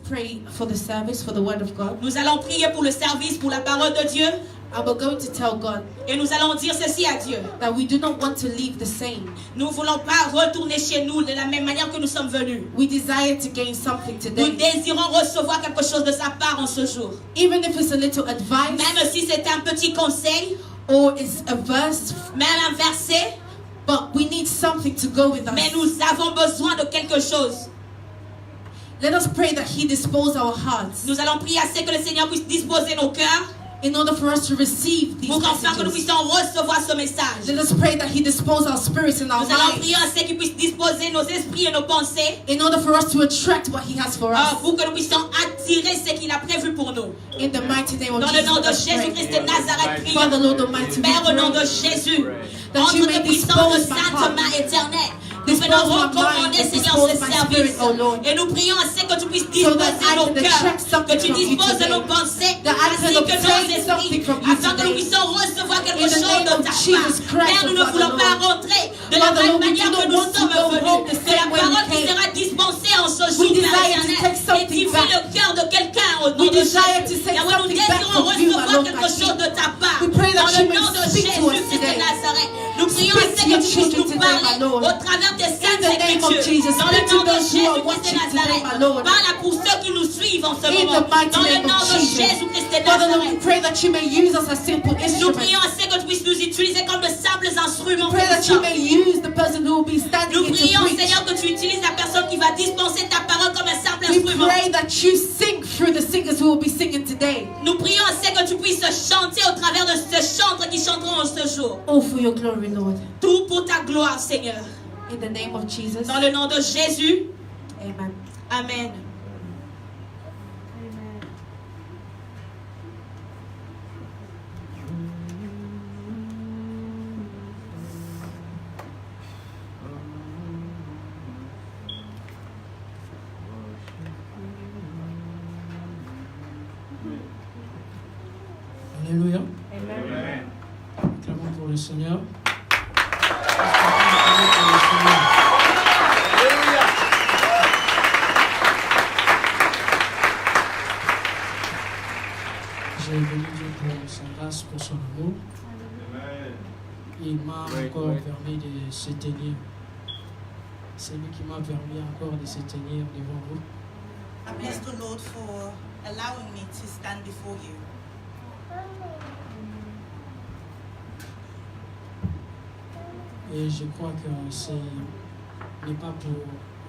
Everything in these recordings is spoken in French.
pray for the service, for the word of God. Nous allons prier pour le service, pour la parole de Dieu. And we're going to tell God Et nous allons dire ceci à Dieu. that we do not want to leave the same. Nous ne voulons pas retourner chez nous de la même manière que nous sommes venus. We desire to gain something Nous today. désirons recevoir quelque chose de sa part en ce jour. Even if it's a little advice Même si c'est un petit conseil, or it's a verse, même un verset, but we need something to go with mais us. nous avons besoin de quelque chose. Let us pray that He dispose our hearts Nous allons prier à ce que le Seigneur puisse disposer nos cœurs in order for us to receive these pour qu'enfin que nous messages. puissions recevoir ce message. Let us pray that He dispose our spirits and our Nous allons minds prier à ce qu'il puisse disposer nos esprits et nos pensées in order for us to attract what He has for us. pour que nous puissions attirer ce qu'il a prévu pour nous. In the mighty name of Dans le Jesus, nom de let us pray. Jésus-Christ de Nazareth, prions. Father, Lord Almighty, we Père, au nom de pray Jésus, that entre you tes may puissances de dispose my sainte heart. main éternelle, nous Dispose venons my recommander, mind, Seigneur, dispose ce my service. spirit, oh Lord. Et nous prions à ce que tu puisses So disposer that I nos can cœurs, attract something que tu from you disposes de today. nos pensées, That I ainsi can que nos obtain esprits, something from you afin que nous today. puissions recevoir quelque In the chose name de of ta Jesus part. Christ, Père, nous ne Father, voulons Lord. pas rentrer de la Father, même Lord, we manière do que not nous want to sommes go home venus. the C'est la same way we parole qui came. sera dispensée en ce We jour, Père desire to éternel. take something Édifie back. le cœur de quelqu'un au nom We de desire to Jésus. take Yahweh, nous something back désirons from you, my recevoir Lord, quelque my chose de ta part. We pray that Dans you le may nom de speak to us Jésus-Christ de today. Nazareth, nous prions à Speak ce to your que tu puisses children nous today, my parler Lord. au travers des saintes In the name of écritures. Jesus, Dans le speak to nom de those who are Jésus-Christ de watching today, Nazareth, my Lord. parle pour ceux qui nous suivent en ce In moment. the mighty Dans le name nom of de Jesus. Jésus-Christ de Father, Lord, we Nazareth. pray that you may use us as simple Nous instruments. prions à ce que tu puisses nous utiliser comme de simples instruments. Pray that you puissants. may use the person who will be standing Nous here to prions, preach. Seigneur, que tu utilises la personne qui va dispenser ta parole comme un simple We instrument. pray that you sing through the singers who will be singing today. Nous prions à ce que tu puisses chanter au travers de ce chantre qui chanteront en ce jour. All for your glory, Lord. Tout pour ta gloire, Seigneur. In the name of Jesus. Dans le nom de Jésus. Amen. Amen. Alléluia. Amen. Clamons pour le Seigneur. J'ai béni Dieu pour sa grâce, pour son amour. Il m'a encore permis de se tenir. C'est lui qui m'a permis encore de se tenir devant vous. I bless the Lord for allowing me to stand before you. Et je crois que ce n'est pas pour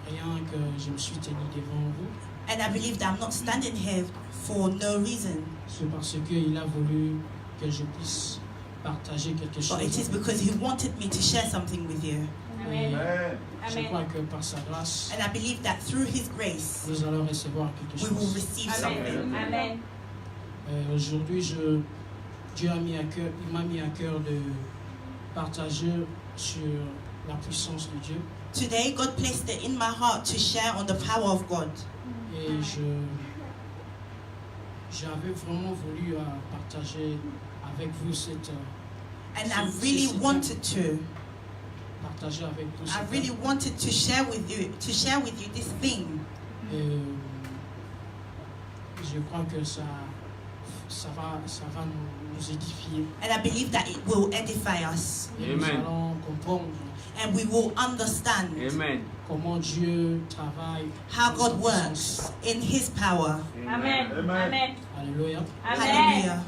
rien que je me suis tenu devant vous. And I believe that I'm not standing here for no reason, C'est parce qu'il a voulu que je puisse partager quelque chose. but it is because He wanted me to share something with you. Et Amen. je crois que par sa grâce, And I believe that through His grace, nous allons recevoir quelque we will chose. receive something. Amen. Aujourd'hui, Dieu il m'a mis à cœur de partager sur la puissance de Dieu. Today, God placed it in my heart to share on the power of God. Et j'avais vraiment voulu partager avec vous cette And I really wanted to. partager avec vous I cette really wanted to share with you this thing. Et je crois que ça va nous édifier. And I believe that it will edify us. Et nous Amen. allons comprendre And we will understand Amen. comment Dieu travaille. how dans sa God puissance. works in His power. Amen. Amen. Alléluia. Hallelujah.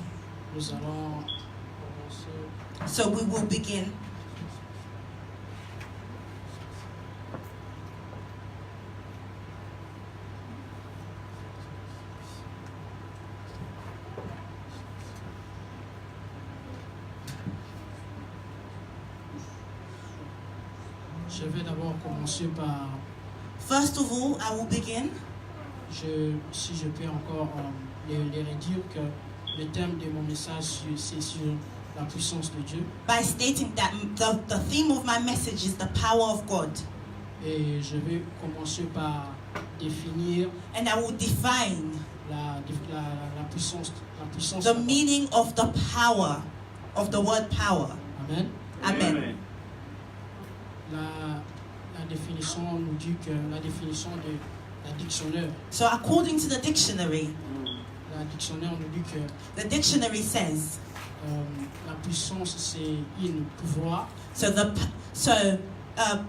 Nous allons commencer. So we will begin. Je vais d'abord commencer par, First of all, I will begin si je peux encore les redire que le thème de mon message c'est sur la puissance de Dieu. by stating that the theme of my message is the power of God. Et je vais commencer par définir And I will define la puissance. the meaning of the power, of the word power. Amen. Amen. La définition nous dit que la définition de La dictionnaire, So according to the dictionary nous dit que the dictionary says, la puissance c'est une pouvoir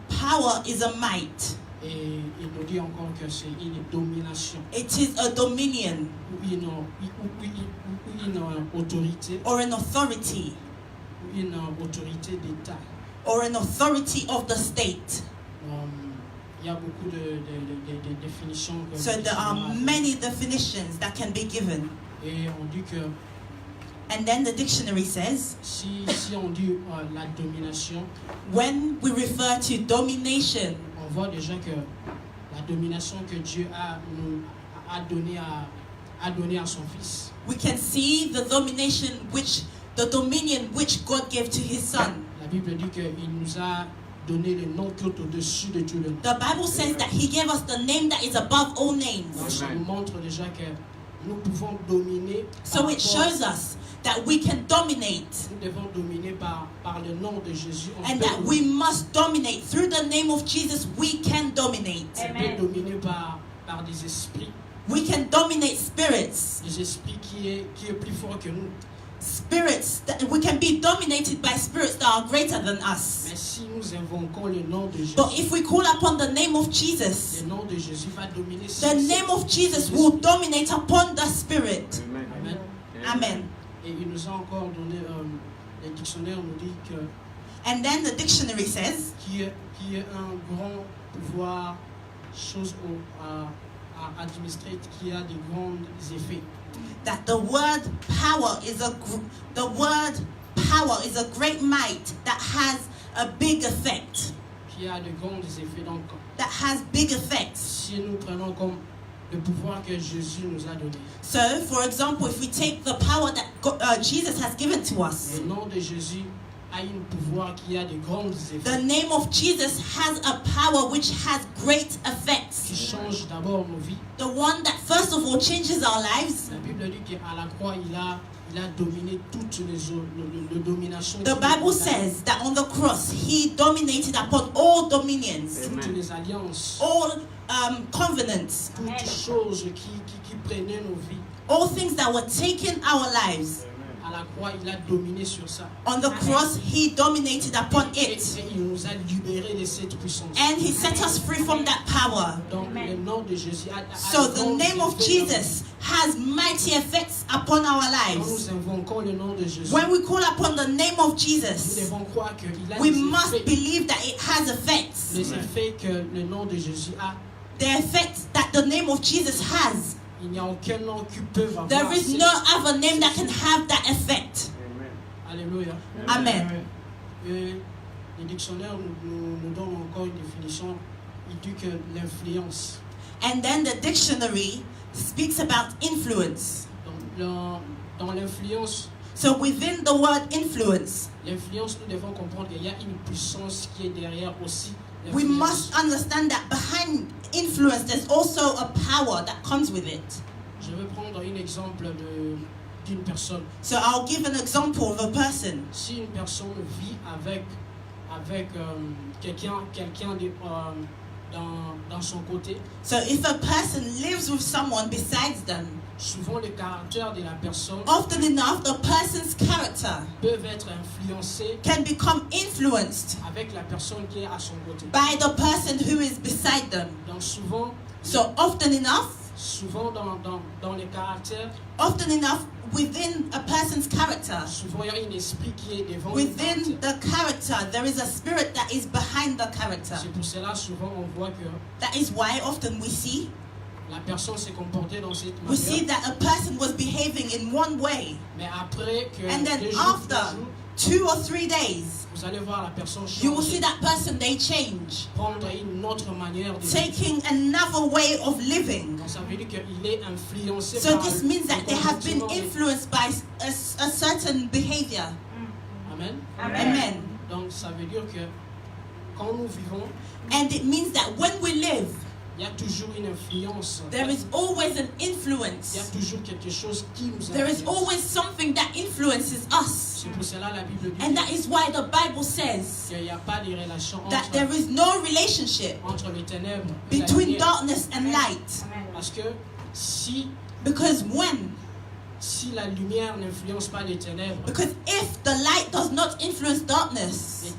power is a might. et il nous dit encore que c'est une domination It is a dominion ou une autorité or an authority d'État. or an authority of the state. Il y a beaucoup de définitions que So there are many definitions that can be given. et on dit que And then the dictionary says, si on dit la domination, when we refer to domination, on voit déjà que la domination que Dieu a donnée à son Fils. we can see the dominion which God gave to his son. La Bible dit qu'il nous a donné le nom qui est au-dessus de tout le nom. The Bible says that he gave us the name that is above all Donc names. ça nous montre déjà que nous pouvons dominer. So it shows us that we can dominate Nous devons dominer par le nom de Jésus. On and peut that we must dominate. Through the name of Jesus, we can dominate. on peut dominer par des esprits. We can dominate spirits. Des esprits qui est plus fort que nous. We can be dominated by spirits that are greater than us. Mais si nous invoquons le nom de Jésus, But if we call upon the name of Jesus, le nom de Jésus va dominer. the name of Jesus will dominate upon the spirit. Amen. Amen. Et il nous a encore donné, le dictionnaire nous dit que And then the dictionary says qui est un grand pouvoir, chose à administrer, qui a de grands effets. that the word power is a great might that has a big effect. Qui a de grands effets. Donc, That has big effects. si nous prenons comme le pouvoir que Jésus nous a donné, So, for example, if we take the power that Jesus has given to us, le nom de Jésus a un pouvoir qui a de grands effets, the name of Jesus has a power which has great qui effects. change d'abord nos vies. The one that first of all changes our lives. La Bible dit qu'à la croix, il a dominé toutes les dominations. The Bible says that on the cross he dominated upon all dominions, Toutes les alliances, all covenants, toutes choses qui prenaient nos vies. all things that were taking our lives. À la croix, il a dominé sur ça. On the cross he dominated upon Et it, il nous a libérés de cette puissance. and he set us free from that power. Donc, le nom de Jésus a So de the grands name of effets Jesus has mighty effects upon our dans nous. Quand lives. nous invoquons le nom de Jésus, When we call upon the name of nous Jesus, devons croire qu'il a we des must effets. believe that it has effects. Les effets que le nom de Jésus a, The effects that the name of Jesus has. il n'y a aucun nom qui peut avoir. There is no other name that can have that effect. Alléluia. Amen. Et le dictionnaire nous donne encore une définition. Il dit que l'influence. And then the dictionary speaks about influence. Dans l'influence, So within the word influence, nous devons comprendre qu'il y a une puissance qui est derrière aussi. we l'influence. must understand that behind influence there's also a power that comes with it. Je vais prendre un exemple d'une personne. So I'll give an example of a person. Si une personne vit avec quelqu'un dans son côté, So if a person lives with someone besides them, souvent le caractère de la personne often enough the person's character peut être influencé can become influenced avec la personne qui est à son côté. by the person who is beside them. Donc souvent Often enough dans les caractères, within a person's character, souvent il y a un esprit qui est devant le within caractère. the character, there is a spirit that is behind the character. C'est pour cela souvent on voit que That is why often we see la personne s'est comportée dans cette we see manière, that a person was behaving in one way, mais après que and then deux jours, after 2 or 3 days, vous allez voir la personne you will see changer, that person, they change, prendre une autre manière de vivre. taking another way of living. Donc ça veut dire qu'il est influencé So par this le means that they have been comportement. influenced by a certain behavior. Amen. Amen. Donc ça veut dire que quand nous vivons, And it means that when we live, il y a toujours une influence. there is always an Il y a influence. toujours quelque chose qui nous There is influence. always something that influences us. C'est pour cela la Bible dit And that is why the Bible says qu'il n'y a pas de relation that there is no relationship entre les ténèbres et la between lumière. darkness and light. Parce que si Because la lumière n'influence pas les ténèbres, if the light does not influence darkness,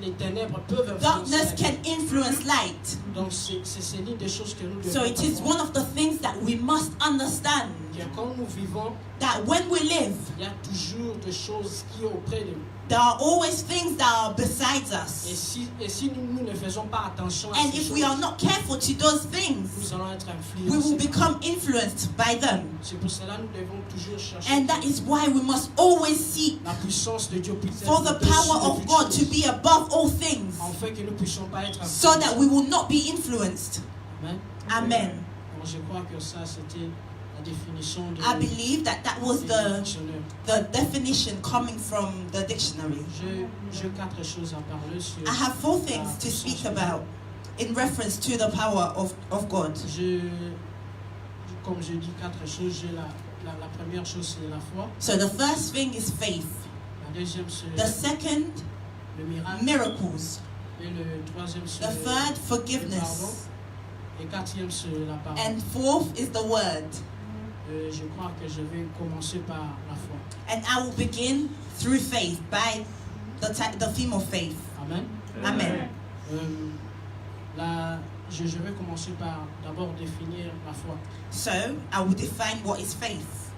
les ténèbres peuvent influencer darkness la can lumière. influence light. Donc c'est l'une des choses que nous devons So it is comprendre. one of the things that we must understand, Que quand nous vivons, that when we live, il y a toujours des choses qui sont auprès de nous. there are always things that are besides Et us. si nous ne faisons pas attention à And ces if choses, we are not careful to those things, nous allons être we will influencés. become influenced by them. C'est pour cela que nous devons toujours chercher And that is why we must always seek la puissance de Dieu pour for the power of God to be above all things, afin que nous ne puissions pas être so that we will not be influenced. Amen. Amen. Donc je crois que ça c'était la définition de I believe that was du the dictionnaire. definition coming from the dictionary. J'ai quatre choses à parler sur. I have four la things to puissance speak de Dieu. about in reference to the power of God. Comme je dis quatre choses, la première chose c'est la foi, So the first thing is faith. la deuxième c'est The second, le miracle, miracles. et le troisième c'est The third, le pardon, forgiveness. et quatrième c'est la parole. And fourth is the word. Je crois que je vais commencer par la foi. And I will begin through faith, by the theme of faith. Amen. Amen. Je vais commencer par d'abord définir la foi. So I will define what is faith.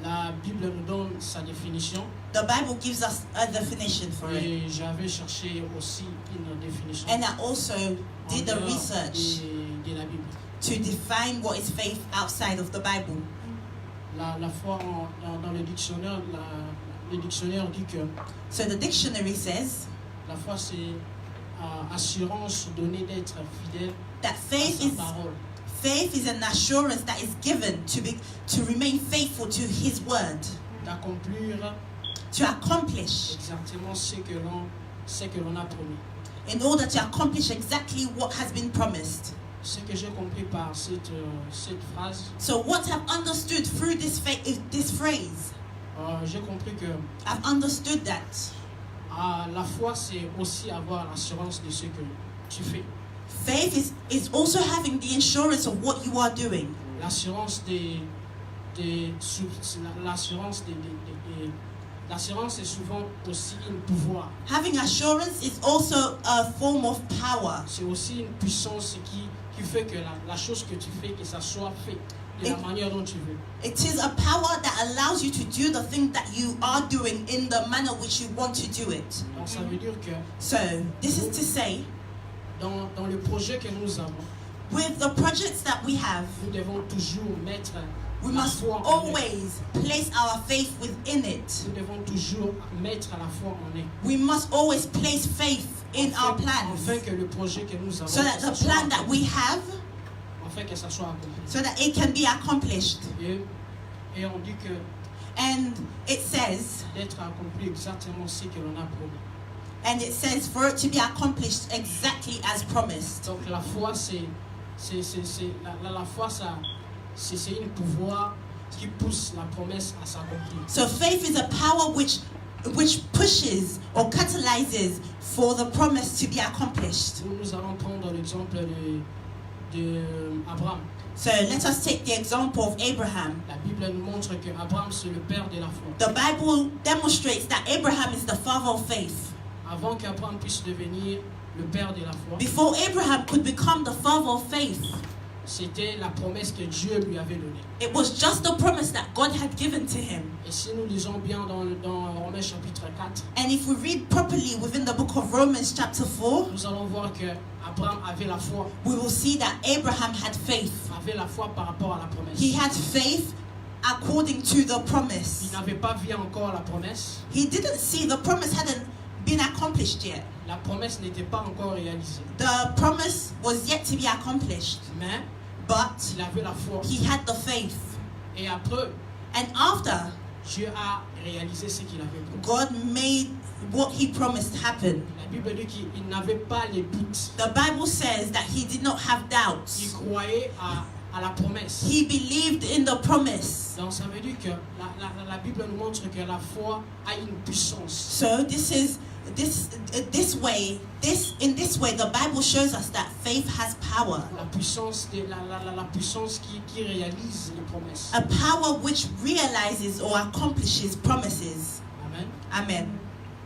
La Bible nous donne sa définition The Bible gives us a definition for it. et j'avais cherché aussi une définition And I also en did the dehors research de la Bible. to define what is faith outside of the Bible. La foi dans le dictionnaire, le dictionnaire dit que So the dictionary says la foi c'est assurance donnée d'être fidèle that à sa parole. faith is an assurance that is given to remain faithful to His word, D'accomplir to accomplish, exactement ce que l'on a promis. in order to accomplish exactly what has been promised. Ce que j'ai compris par cette phrase, So what I've understood through this phrase, j'ai compris que I've understood that la foi c'est aussi avoir l'assurance de ce que tu fais. faith is also having the assurance of what you are doing. L'assurance l'assurance est souvent aussi un pouvoir. Having assurance is also a form of power. C'est aussi une puissance qui fait que la chose que tu fais, que ça soit fait de la manière dont tu veux. It is a power that allows you to do the thing that you are doing in the manner which you want to do it. Donc ça veut dire que So this is to say, dans le projet que nous avons, with the projects that we have, nous devons toujours mettre we la must foi en eux. always place our faith within it. Nous devons toujours mettre la foi en eux. We must always place faith in our Afin plans, que le projet que nous avons, so that que ça the soit plan that we have, afin que ça soit accompli. so that it can be accomplished. Et on dit que And it says, d'être accompli exactement ce que l'on a promis. and it says for it to be accomplished exactly as promised. Donc la foi, la foi, c'est un pouvoir qui pousse la promesse à s'accomplir. So faith is a power which pushes or catalyzes for the promise to be accomplished. Nous allons prendre l'exemple de Abraham. So let us take the example of Abraham. La Bible nous montre que Abraham c'est le père de la foi. The Bible demonstrates that Abraham is the father of faith. Avant qu'Abraham puisse devenir le père de la foi, Before Abraham could become the father of faith, c'était la promesse que Dieu lui avait donnée. it was just the promise that God had given to him. Et si nous lisons bien dans Romains chapitre 4, And if we read properly within the book of Romans chapter 4, nous allons voir que Abraham avait la foi, we will see that Abraham had faith. avait la foi par rapport à la promesse. He had faith according to the Il promise. n'avait pas vu encore la promesse. He didn't see the promise hadn't been accomplished yet. La promesse n'était pas encore réalisée. The promise was yet to be accomplished, Mais but il avait la foi. he had the faith. Et après, And after, Dieu a réalisé ce qu'il avait promis. God made what he promised happen. La Bible dit qu'il n'avait pas les doutes. The Bible says that he did not have Il doubts. croyait à à la promesse. He believed in the promise. Donc ça veut dire que la Bible nous montre que la foi a une puissance. So in this way, the Bible shows us that faith has power. La puissance qui réalise les promesses. A power which realizes or accomplishes promises. Amen. Amen.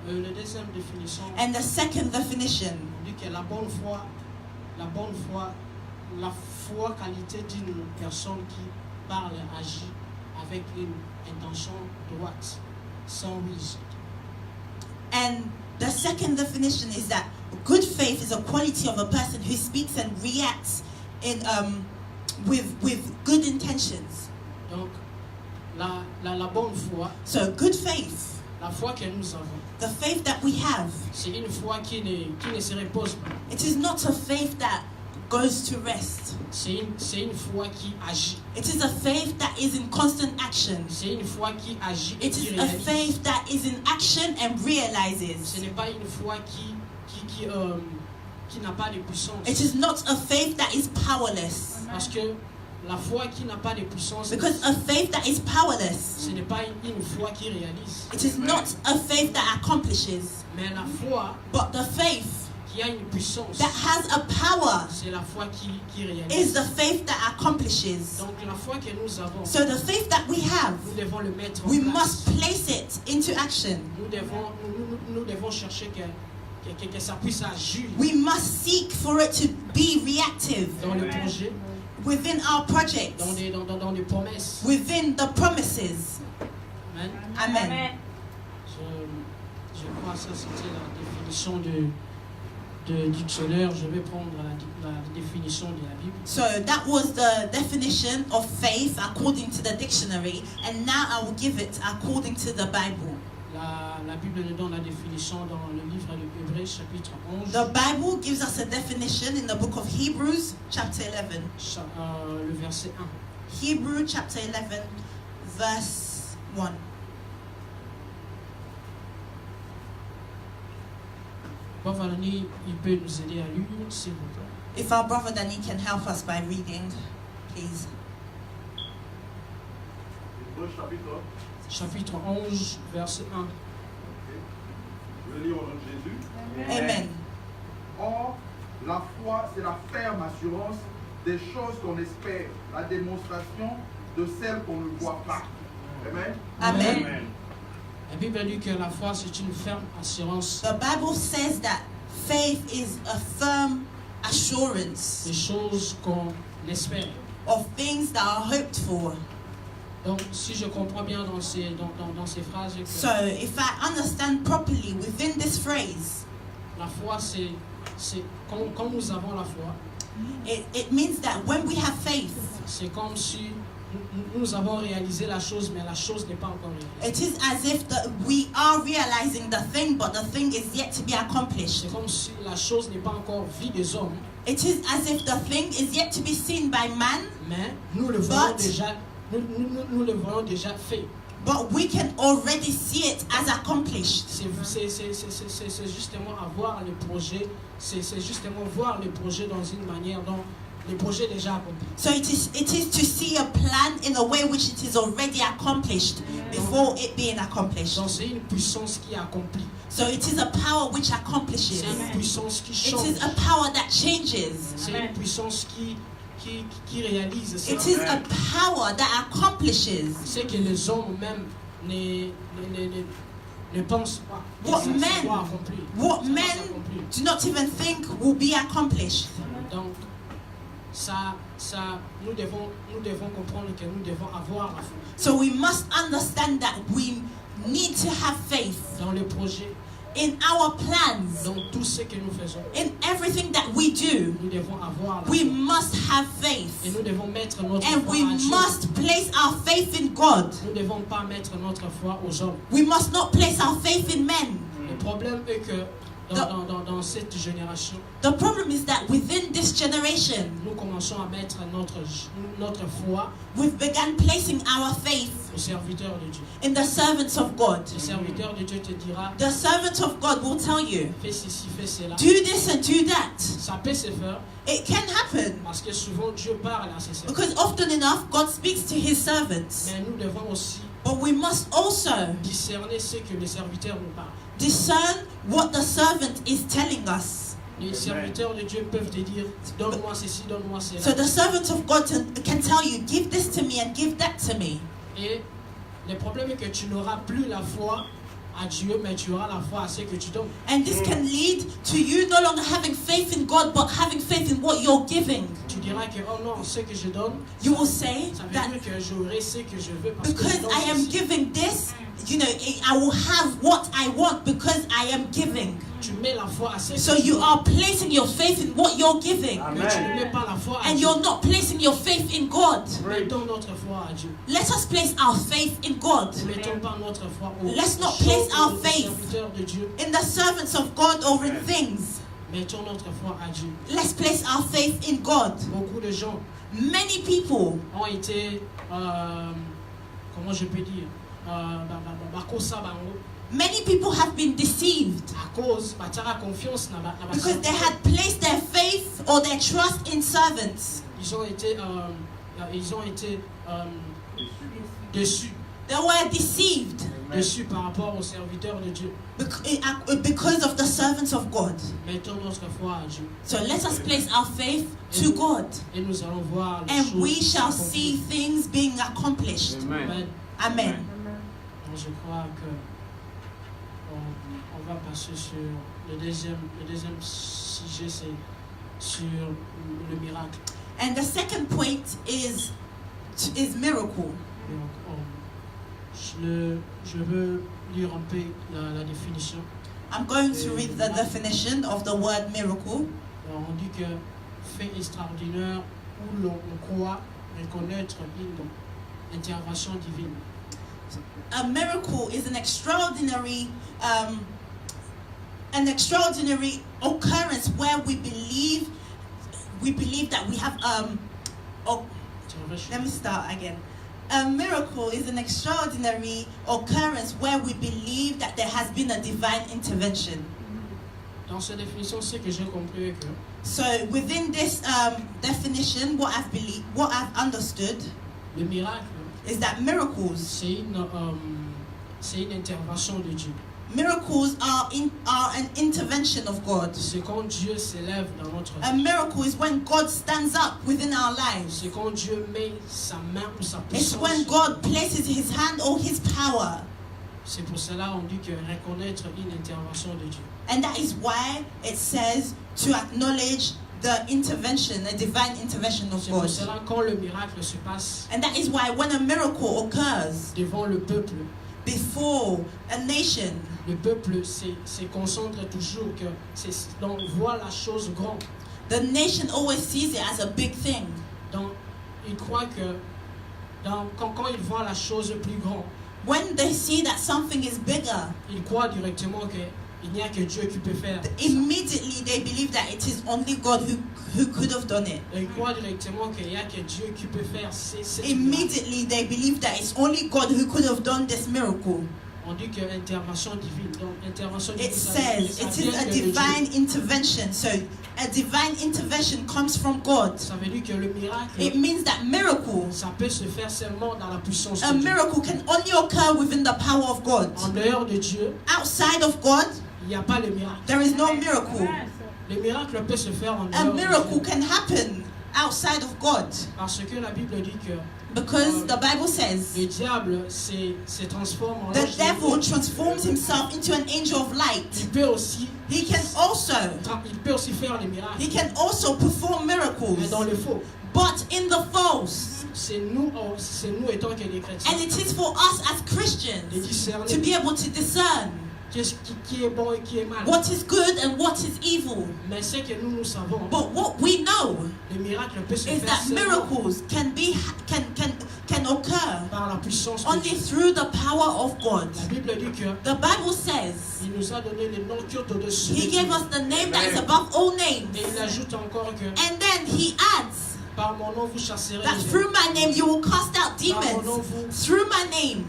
La deuxième définition And the second definition, dit que la foi, qualité d'une personne qui parle et agit avec une intention droite, sans ruse. and the second definition is that good faith is a quality of a person who speaks and reacts with good intentions. Donc, la bonne foi, So good faith, la foi que nous avons, the faith that we have, c'est une foi qui ne se repose pas. it is not a faith that goes to rest. C'est une foi qui agit. It is a faith that is in constant action. C'est une foi qui agit et It qui is a réalise. faith that is in action and Ce realizes. n'est pas une foi qui n'a pas de puissance. It is not a faith that is powerless. Parce que la foi qui n'a pas de puissance, Because a faith that is powerless, ce n'est pas une foi qui réalise. it is not a faith that accomplishes. Mais la foi But the faith qui a une puissance, that has a power c'est la foi qui is réalise. the faith that accomplishes. Donc la foi que nous avons, So the faith that we have, nous devons le mettre en we place. must place it into action. Nous devons chercher que ça puisse agir We must seek for it to be reactive dans le projet, within our projects, dans les promesses. within the promises. Amen. Amen. Je crois que ça c'était la définition de dictionnaire. Je vais prendre la définition de la Bible. So that was the definition of faith according to the dictionary, and now I will give it according to the Bible. La Bible nous donne la définition dans le livre de Hébreux chapitre 11, The Bible gives us a definition in the book of Hebrews, chapter 11. le verset 1. Hebrew chapter 11, verse 1. Brother Danny, il peut nous aider à lire, s'il vous plaît. If our brother Danny can help us by reading, please. Hébreux chapitre. Chapitre 11, verset 1. Je vais lire au nom de Jésus. Amen. Or, la foi, c'est la ferme assurance des choses qu'on espère, la démonstration de celles qu'on ne voit pas. Amen. Amen. La Bible dit que la foi, c'est une ferme assurance The Bible says that faith is a firm des assurance choses qu'on espère. of things that are hoped for. Donc, si je comprends bien dans ces phrases, que So, if I understand properly within this phrase, la foi, c'est quand nous avons la foi, it means that when we have faith, c'est comme si nous avons réalisé la chose, mais la chose n'est pas encore réalisée. it is as if we are realizing the thing, but the thing is yet to be accomplished. C'est comme si la chose n'est pas encore vue des hommes, It is as if the thing is yet to be seen by man, mais nous le voyons But- déjà, nous le voyons déjà fait. but we can already see it as accomplished. C'est justement avoir le projet, c'est justement voir le projet dans une manière dont le projet est déjà accompli. So it is to see a plan in a way which it is already accomplished before it being accomplished. Donc c'est une puissance qui accomplit. So it is a power which C'est accomplishes. une puissance qui It change. is a power that changes. C'est une puissance qui réalise. C'est It is a power that accomplishes ce que les hommes même ne pensent pas. What Ça men- va accomplir. what Ça va men s'accomplir. do not even think will be accomplished. Donc, nous devons comprendre que nous devons avoir la foi So we must understand that we need to have faith dans le projet, in our plans, dans tout ce que nous faisons. in everything that we do. Nous devons avoir la We foi. must have Et faith, nous devons mettre notre and foi we à Dieu. must place our faith in God. Nous ne devons pas mettre notre foi aux hommes. We must not place our faith in men. Le problème est que dans cette génération, The problem is that within this generation, nous commençons à mettre notre foi we've begun placing our faith aux serviteurs de Dieu. in the servants of God. Le serviteur de Dieu te dira, The servant of God will tell you, fais ceci, fais cela. do this and do that. Ça peut se faire It can happen parce que souvent Dieu parle à ses serviteurs. because often enough God speaks to his servants. Mais nous devons aussi But we must also discerner ce que les serviteurs nous parlent. discern what the servant is telling us. Les serviteurs de Dieu peuvent te dire, donne-moi ceci, donne-moi cela. So the servant of God can tell you, give this to me and give that to me. Et le problème est que tu n'auras plus la foi à Dieu, mais tu auras la foi à ce que tu donnes. And this can lead to you no longer having faith in God, but having faith in what you're giving. Tu diras que, oh non, ce que je donne, You will say ça veut that dire que j'aurai ce que je veux parce que because je donne I am ceci. giving this, I will have what I want because I am giving. Tu mets la foi à ce So que tu you donnes, are placing your faith in what you're giving. mais tu ne mets pas la foi à And Dieu. you're not placing your faith in God. Mettons notre foi à Dieu. Let us place our faith in God. Ne mettons pas notre foi aux Let's not choses, place our aux faith serviteurs de Dieu. In the servants of God or in things. Mettons notre foi à Dieu. Let's place our faith in God. Beaucoup de gens Many people ont été, comment je peux dire, Many people have been deceived à cause batara confiance na because they had placed their faith or their trust in servants. ils ont été déçus They were deceived déçus par rapport aux serviteurs de Dieu. because of the servants of God. Mettons notre foi à Dieu So let us place our faith to God, et nous allons voir les and choses we shall s'accomplir. see things being accomplished. Amen. Amen. Donc, je crois que on va passer sur le deuxième sujet, c'est sur le miracle. And the second point is miracle. Donc, je veux lire un peu la définition. I'm going to read the definition of the word miracle. Alors, on dit que fait extraordinaire où l'on croit reconnaître une intervention divine. A miracle is an extraordinary occurrence where we believe that we have Intervention. let me start again. A miracle is an extraordinary occurrence where we believe that there has been a divine intervention. Dans cette définition, ce que j'ai compris est que So within this definition, what I've understood le miracle, is that miracles c'est une intervention de Dieu. Miracles are an intervention of God. C'est quand Dieu s'élève dans notre A vie. miracle is when God stands up within our lives. C'est quand Dieu met sa main ou sa It's puissance. when God places his hand or his power. C'est pour cela on dit que reconnaître une intervention de Dieu. And that is why it says to acknowledge the intervention, a divine intervention of C'est pour God. cela quand le miracle se passe And that is why when a miracle occurs devant le peuple a nation, le peuple se concentre toujours que donc voit la chose grande. the nation always sees it as a big thing. Donc il croit que quand il voit la chose plus grande, When they see that something is bigger, il croit directement qu'il n'y a que Dieu qui peut faire. immediately they believe that it is only God who could have done it. Il croit directement qu'il n'y a que Dieu qui peut faire cette miracle. Immediately they believe that it's only God who could have done this miracle. On dit que intervention divine. Donc intervention divine. It says it is a divine intervention. So a divine intervention comes from God. Ça veut dire que le miracle, It means that miracles, ça peut se faire seulement dans la puissance a de Dieu. miracle can only occur within the power of God. En dehors de Dieu, Outside of God, il n'y a pas le miracle. there is no miracle. Le miracle peut se faire en A dehors de miracle Dieu. can happen outside of God. Parce que la Bible dit que Because the Bible says le diable se transforme en the ange de devil lumière. transforms himself into an angel of light. Il peut aussi He can faire les miracles. He can also perform Mais miracles. dans le faux, But in the false, c'est nous étant que les chrétiens and it is for us as de Christians to discerner be able to discern qui est bon et qui est mal. what is good and what is evil. Mais ce que nous savons, But what we know le miracle peut se is faire that seulement miracles can occur par la puissance de only Dieu. through the power of God. La Bible dit que The Bible says il nous a donné le nom qui est au-dessus de He gave tout. us the name that is above all names. Et il ajoute encore que And then He adds par mon nom vous chasserez that les through démons. my name you will cast out Par mon nom demons. Through my name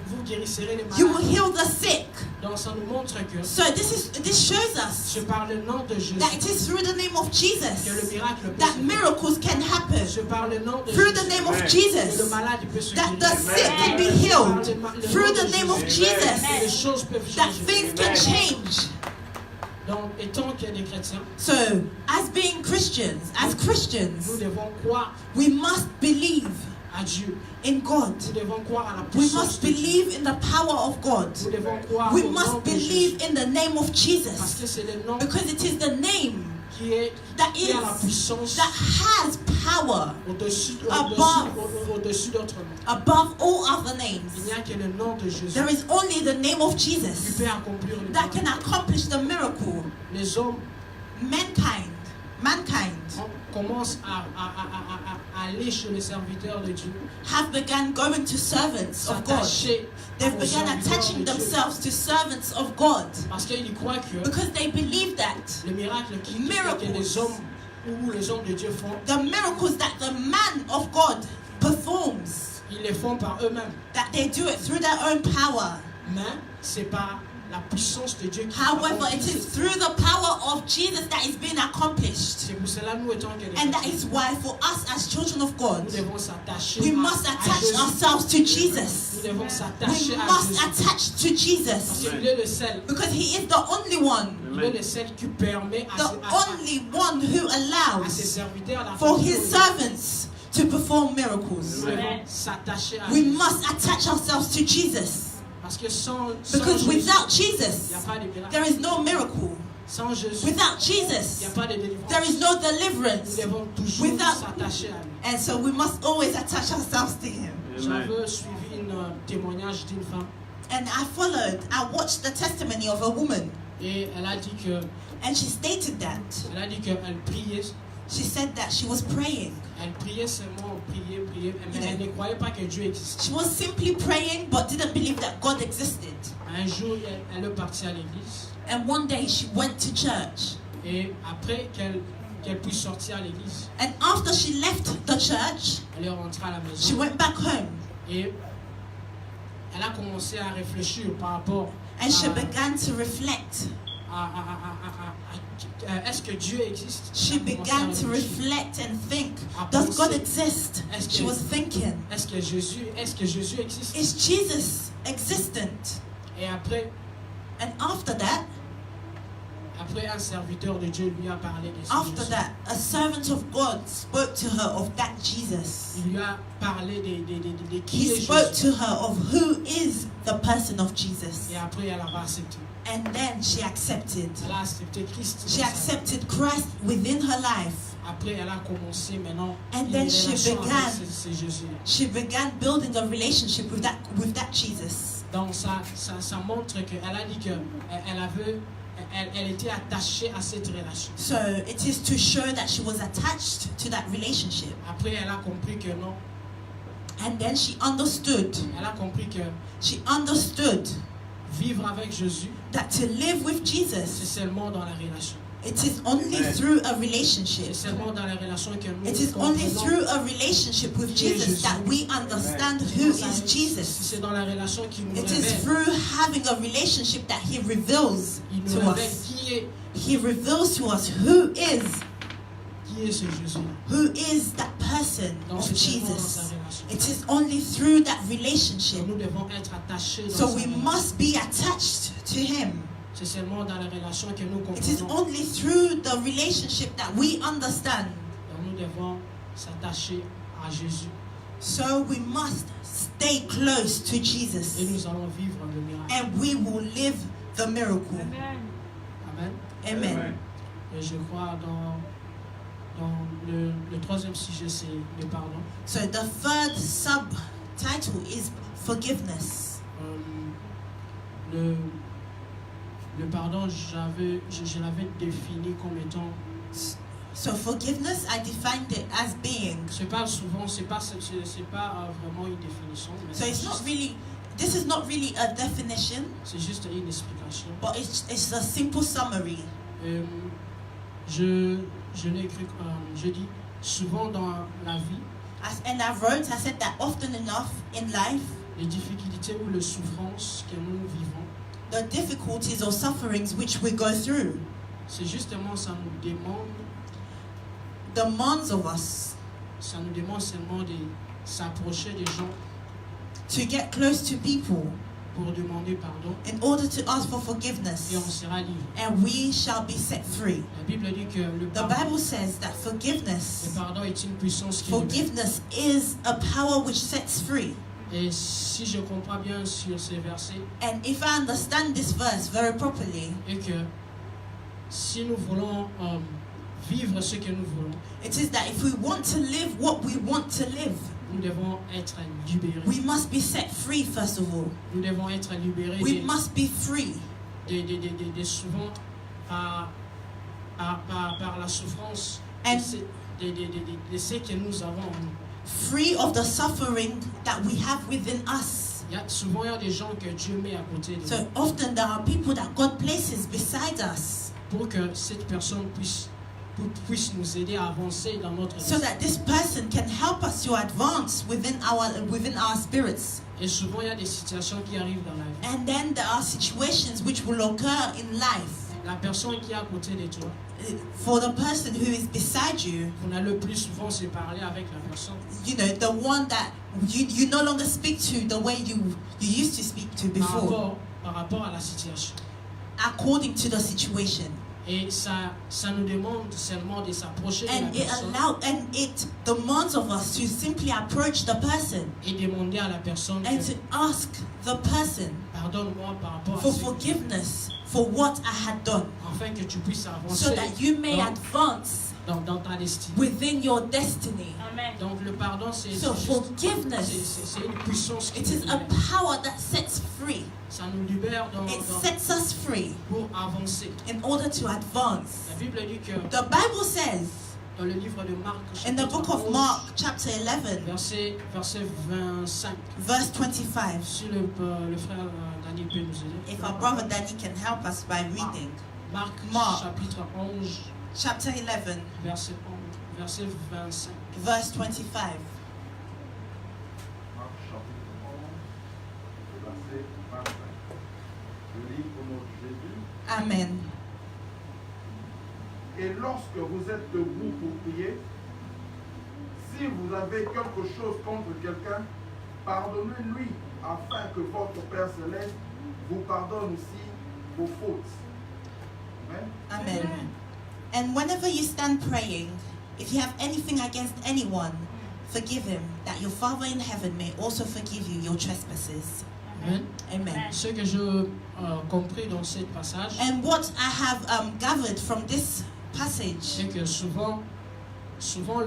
vous guérisserez les you will malades. heal the sick. Donc ça nous montre que So this shows us c'est par le nom de Jésus that it is through the name of que le Jesus miracle peut that se faire. miracles can happen. C'est par le nom de Through the Jésus name of que le Jesus malade peut se that the guérir. sick can be healed. Through the name of Et les Jesus choses peuvent that changer. things can change. Donc, étant qu'il y a des chrétiens, So, as being Christians, nous Christians, devons croire we must believe à Dieu. in God. Nous devons croire à la We puissance must de Dieu. believe in the power of God. Nous devons croire We au nom must de Jésus. believe in the name of Parce Jesus que c'est le nom because it is the name qui a la puissance that has power au-dessus d'autres noms. above all other Il names. n'y a que le nom de Jésus There is only the name of qui Jesus peut accomplir le that miracle. can accomplish the miracle. Les hommes Mankind commencent à aller chez les serviteurs de Dieu, have begun going to servants of God. s'attacher They've aux begun serviteurs attaching de Dieu. themselves to servants of God Parce qu'ils croient que because they believe that le miracle que Miracles. les hommes ou les hommes de Dieu font, the miracles that the man of God performs, ils les font par eux-mêmes. that they do it through their own power. Mais c'est par la puissance de Dieu qui However, accomplit it is ceci. through the power of Jesus that is being accomplished. C'est pour cela nous étant que les And that chrétiens, is why for us as children of God, nous devons s'attacher we à must attach Jésus. ourselves to Nous Jesus. devons We s'attacher à must Jésus. attach to Parce Jesus qu'il est le seul. because He is the only one, Il est le seul qui permet the only one who à ses allows serviteurs la for fonction His de- servants to perform Nous miracles. devons s'attacher à We Jésus. must attach ourselves to Jesus Parce que sans because Jésus, without il Jesus, n'y a pas de miracle. there is no miracle. Sans Jésus, Without il n'y a Jesus, pas de délivrance. there is no Nous deliverance. devons toujours Without- s'attacher à lui. And so we must always attach ourselves to Him. J'avais suivi un témoignage d'une femme And I watched the testimony of a woman, et elle a dit que and she stated that. qu'elle priait, She said that she was praying. elle priait seulement, priait, mais elle ne croyait pas que Dieu existe. She was simply praying but didn't believe that God existed. Un jour, elle est partie à l'église And one day she went to church. et après qu'elle puisse sortir à l'église, And after she left the church, elle est rentrée à la she maison went back home. et elle a commencé à réfléchir par rapport And she à, began to reflect. est-ce que Dieu existe? She Elle a commencé à began to réfléchir. reflect and think, À does penser. God exist? Est-ce She que- was thinking, Est-ce que Jésus existe? is Jesus existent? Et après After that, un serviteur de Dieu lui a parlé de ce after Jésus. that, a servant of God spoke to her of that Jesus. Il lui a parlé de qui He est spoke Jésus. to her of who is the person of Jesus. Et après, elle a accepté. And then she accepted. Elle a accepté Christ. She dans sa vie. accepted Christ within her life. Après, elle a commencé maintenant And une then she relation began- avec ce Jésus. She began building a relationship with that Jesus. Donc, ça montre qu'elle a dit qu'elle était attachée à cette relation. So it is to show that she was attached to that relationship. Après, elle a compris que non. And then she understood. Elle a compris que She understood vivre avec Jésus, that to live with c'est Jesus, seulement dans la relation. it is only through a C'est relationship. seulement dans la relation que nous It is only comprenons. through a relationship with Jesus that we understand who is Jesus. C'est dans la relation qu'il nous It is révèle. through having a relationship that He reveals Il nous to révèle us. qui He reveals to us who is est ce Jésus-là. who is that person Donc, of c'est seulement dans sa Jesus. relation. It is only through that relationship. Nous devons être attachés dans So sa we relation. must be attached to Him. C'est seulement dans la relation que nous It is comprenons. only through the relationship that we understand. Donc nous devons s'attacher à Jésus. So we must stay close to Et Jesus. nous allons vivre le miracle. And we will live the miracle. Amen. Amen. Et je crois dans le troisième sujet, c'est le pardon. So the third subtitle is forgiveness. le pardon, je l'avais défini comme étant. So forgiveness, I defined it as being. C'est pas souvent, c'est pas vraiment une définition. Mais So it's not really. This is not really a definition, c'est juste une explication. but it's a simple summary. Je l'ai écrit, je dis souvent dans la vie, And I said that often enough in life, les difficultés ou les souffrances que nous vivons, the difficulties or sufferings which we go through c'est justement ça nous demande seulement de s'approcher des gens to get close to people pour demander pardon in order to ask for et on forgiveness, sera libre. and we shall be set free. La Bible dit que le The Bible says that le pardon est une puissance qui libère. forgiveness is a power which sets free. Et si je comprends bien sur ces versets, And if I understand this verse very properly, et que si nous voulons vivre ce que nous voulons, it is that if we want to live what we want to live, nous devons être libérés. we must be set free first of all. Nous devons être libérés We must be free de souvent par la souffrance And- de ce que nous avons en nous. free of the suffering that we have within us. Souvent, il y a des gens que Dieu met à côté de So nous often there are people that God places beside us pour que cette personne puisse nous aider à avancer dans notre so vie. that this person can help us to advance within our spirits. Et souvent, il y a des situations qui arrivent dans la vie. And then there are situations which will occur in life. La personne qui est à côté de toi, For the person who is beside you, vous n'allez plus souvent se parler avec la personne. you know, the one that you no longer speak to the way you used to speak to before, Par rapport à la situation. according to the situation. Et ça nous demande seulement de s'approcher de la And it demands of us to simply approach the person et demander à la personne and que, to ask the person pardonne-moi par rapport for à ce forgiveness for what I had done, afin que tu puisses avancer so that you may advance dans ta destinée. within your destiny. Amen. Donc le pardon, c'est So juste- forgiveness, c'est une puissance qui it nous is a libère. power that sets free. Ça nous libère It sets us free pour avancer. in order to advance. La Bible dit que The Bible says dans le livre de Marc, in the book of 11, Mark, chapter 11, verset 25, verse 25. si le frère Daniel peut nous aider. If our brother Danny can help us by reading. Marc, Marc. chapitre 11, Chapter 11, verset 25. verse 25. Marc chapitre 11, verset 25. Je lis au nom de Jésus. Amen. Et lorsque vous êtes debout pour prier, si vous avez quelque chose contre quelqu'un, pardonnez-lui, afin que votre Père céleste vous pardonne aussi vos fautes. Amen. Amen. And whenever you stand praying, if you have anything against anyone, forgive him, that your Father in heaven may also forgive you your trespasses. Amen. Amen. Ce que je compris dans ce passage, And what I have gathered from this passage, c'est que souvent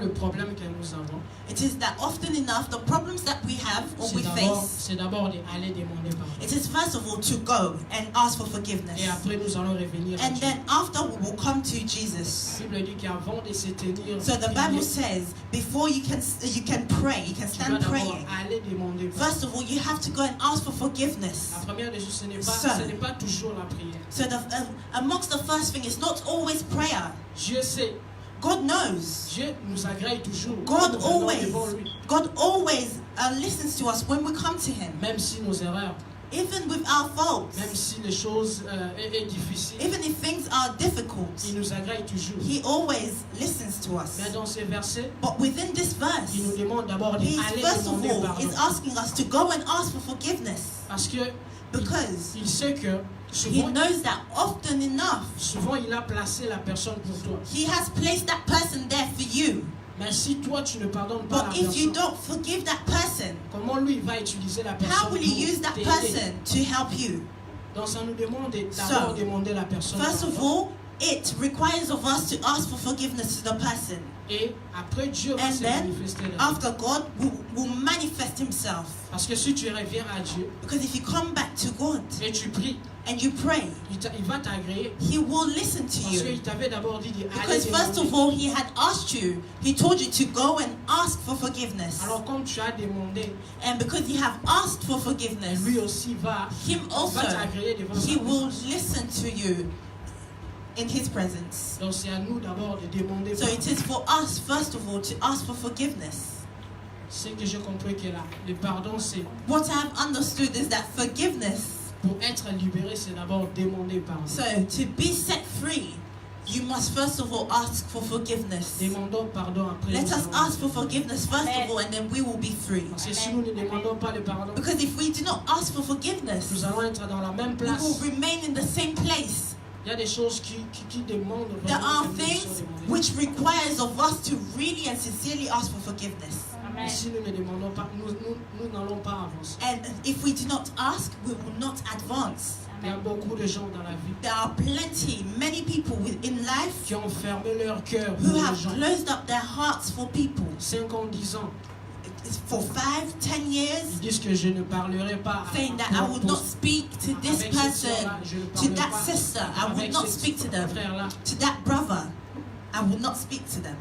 le problème que nous avons, it is that often enough the problems that we have or we face, c'est d'abord d'aller demander pardon. it is first of all to go and ask for Et forgiveness. après, nous allons revenir à And Dieu. then after we will come to Jesus. La Bible dit qu'avant de se tenir, So the Bible says before you can pray, you can tu dois stand d'abord praying. aller demander pardon. First of all, you have to go and ask for forgiveness. La première des choses, ce n'est Son. pas toujours la prière. So amongst the first thing, it's not always prayer. Dieu sait, God knows. Dieu nous agrée toujours. God Nous venons always, devant lui. listens to us when we come to Him, Même si nos erreurs, even with our faults, même si les choses est difficiles, even if things are difficult. il nous agrée toujours. He always listens to us. Mais dans ces versets, But within this il nous verse, demande d'abord He d'aller first of demander all pardon. is asking us to go and ask for forgiveness, Parce que because il sait que He knows that often enough souvent il a placé la personne pour toi. He has placed that person there for you. Mais si toi tu ne pardonnes pas But la if you personne, don't forgive that person, comment lui va utiliser la personne how pour will He use that t'aider? person to help you? Donc ça nous demande d'abord So, demander la personne First of pardon. all, it requires of us to ask for forgiveness to the person. Et après, Dieu va And se then, manifester dans ta vie. after God will manifest himself. Parce que si tu reviens à Dieu Because if you come back to God et tu pries, and you pray, il va t'agréer. he will listen to Parce you. qu'il t'avait d'abord dit d'aller Because first of demander. all, he had asked you, he told you to go and ask for forgiveness. Alors comme tu as demandé, And because you have asked for forgiveness, lui aussi va also, t'agréer devant sa he will présence. listen to you in his presence. Donc c'est à nous d'abord de demander. So it is for us, first of all, to ask for forgiveness. C'est que j'ai compris que là, le pardon, c'est What I've understood is that forgiveness, pour être libéré, c'est d'abord demander pardon. so to be set free, you must first of all ask for forgiveness. Demandons pardon après. Let nous us allons- ask for forgiveness first of all, and then we will be free. Parce que si nous ne demandons pas le pardon, Because if we do not ask for nous forgiveness, allons être dans la même we place. will remain in the same place. Il y a des choses qui demandent There vraiment are que nous things soyons demandés. which requires of us to really and sincerely ask for forgiveness. Et si nous ne demandons pas, nous n'allons pas avancer. And if we do not ask, we will not advance. Il y a beaucoup de gens dans la vie There are many people in life qui ont fermé leur cœur who pour les have gens. closed up their hearts for people. 5 ans, 10 ans, For 5, 10 years, ils disent que je ne parlerai pas saying that I would not speak to this avec cette person, sœur-là, je ne to parlerai that pas sister. I would avec not ce speak to them. frère-là. To that brother, I will not speak to them.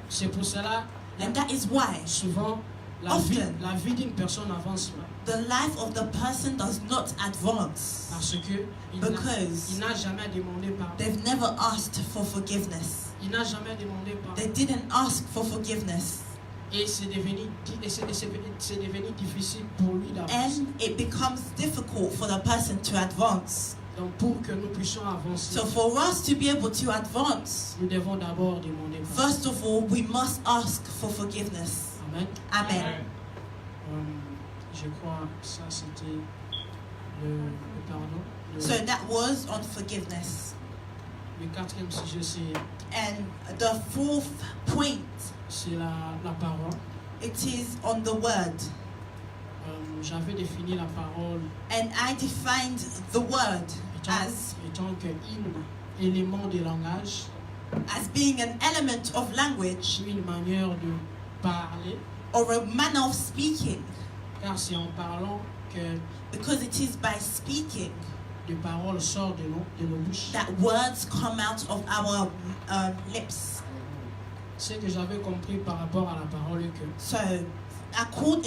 C'est pour cela, And that is why souvent, Often. la vie d'une personne n'avance pas. the life of the person does not advance. Parce que Because il n'a jamais demandé pardon. they've never asked for forgiveness. Il n'a jamais demandé pardon. They didn't ask for forgiveness. Et c'est devenu difficile pour lui d'avancer. And it becomes difficult for the person to advance. Donc pour que nous puissions avancer, So for us to be able to advance, nous devons d'abord demander pardon. first of all, we must ask for forgiveness. Amen. Amen. Je crois que ça c'était le pardon. So that was on forgiveness. Le quatrième sujet And the fourth point, c'est la parole. it is on the word. J'avais défini la parole And I defined the word étant qu'un élément de langage, as being an element of language une manière de parler, or a manner of speaking, car c'est en parlant que because it is by speaking des paroles sortent de nos bouches. that words come out of our lips. Ce que j'avais compris par rapport à la parole est que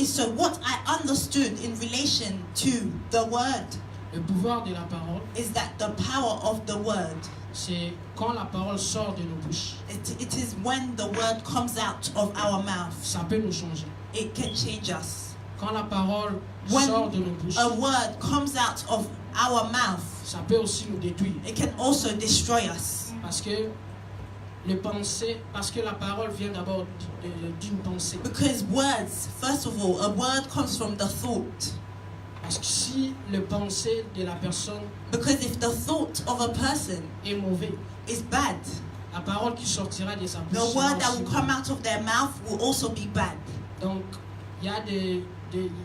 So what I understood in relation to the word le pouvoir de la parole, is that the power of the word, c'est quand la parole sort de nos bouches, it is when the word comes out of our mouth, ça peut nous changer. it can change us. Quand la parole When sort de nos bouches, a word comes out of our mouth, ça peut aussi nous détruire. it can also destroy us. Parce que la parole vient d'abord d'une pensée. Because words, first of all, a word comes from the thought. Parce que si le pensée de la personne Because if the thought of a person est mauvais, is bad, la parole qui sortira de sa bouche the sera word that aussi will come mauvaise. out of their mouth will also be bad. Donc, il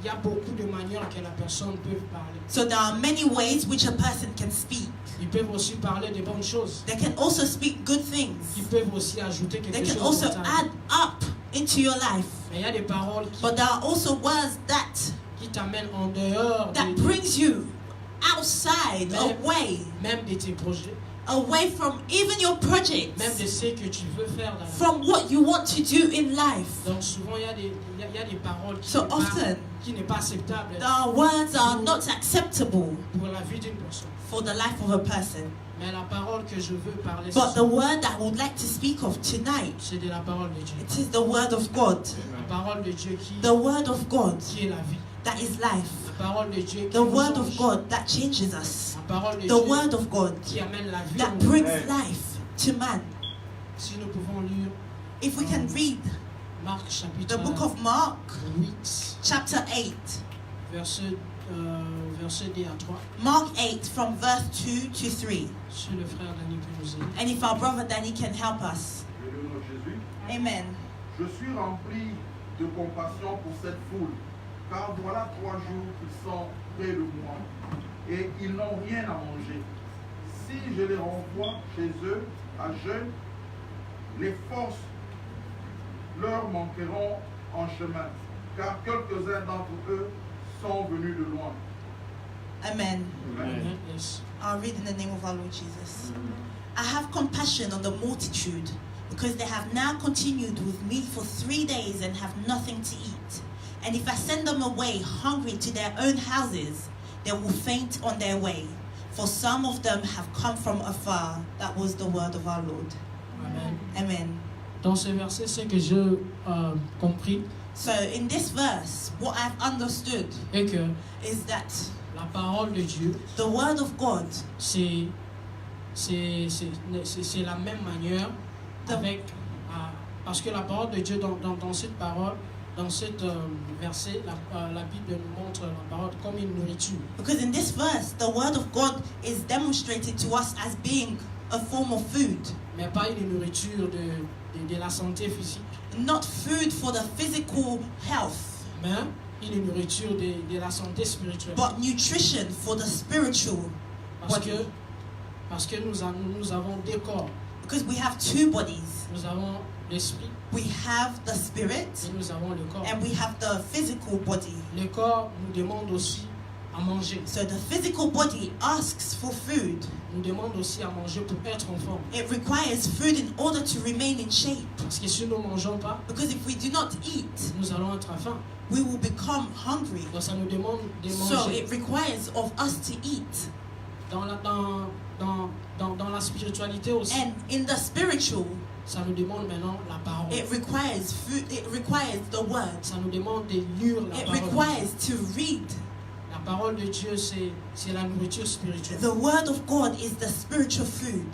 y a beaucoup de manières que la personne peut parler. So there are many ways which a person can speak. Ils peuvent aussi parler de bonnes choses. They can also speak good things. Ils peuvent aussi ajouter They quelque can chose also dans ta vie. add up into your life. Mais il y a des paroles But there are also words qui t'amènent en dehors that brings you outside, même de tes projets, away from even your même projects, de ce que tu veux faire dans la vie. from what you want to do in life. Donc souvent il y a des paroles So often, qui n'est pas acceptable there are words that are not acceptable pour la vie d'une personne. for the life of a person. Mais la parole que je veux parler, But the word that I would like to speak of tonight, c'est de la parole de Dieu. it is the word of God. La parole de Dieu The word of God qui est la vie. that is life. La parole de Dieu qui The nous word of change. God that changes us. La parole de The Dieu word of God qui amène la vie. that au monde. brings life to man. Si nous pouvons lire If we can read Marc the chapitre book of Mark, 8, chapter 8, verset 2 à 3, Mark 8 from verse 2 to 3. si le frère Danny peut nous aider. And if our brother Danny can help us. Je le nom de Jésus. Amen. Je suis rempli de compassion pour cette foule, car voilà 3 jours qu'ils sont près de moi et ils n'ont rien à manger. Si je les renvoie chez eux à jeûne, les forces leur manqueront en chemin, car quelques-uns d'entre eux sont venus de loin. Amen. Amen. Yes. I'll read in the name of our Lord Jesus. I have compassion on the multitude, because they have now continued with me for 3 days and have nothing to eat. And if I send them away hungry to their own houses, they will faint on their way. For some of them have come from afar. That was the word of our Lord. Amen. Amen. Dans ce verset, ce que j'ai compris So in this verse, what I've understood est que is that la parole de Dieu, the word of God, c'est la même manière avec parce que la parole de Dieu dans cette parole, dans cet verset, la Bible nous montre la parole comme une nourriture. because in this verse, the word of God is demonstrated to us as being a form of food. Mais pas une nourriture de la santé physique, Not food for the physical health, mais une nourriture de la santé spirituelle. but nutrition for the spiritual body. Parce que nous avons deux corps. Because we have two bodies. Nous avons l'esprit We have the spirit et nous avons le corps. and we have the physical body. Le corps nous demande aussi à manger. So the physical body asks for food. Nous demande aussi à manger pour être en forme. It requires food in order to remain in shape. Parce que si nous ne mangeons pas, Because if we do not eat, nous allons être à faim. we will become hungry. Donc ça nous demande de So manger. it requires of us to eat. Dans la spiritualité aussi, And in the spiritual, ça nous demande maintenant la parole. it requires food, it requires the word. Ça nous demande de lire la It parole. requires to read. La parole de Dieu, c'est la nourriture spirituelle. The word of God is the spiritual food.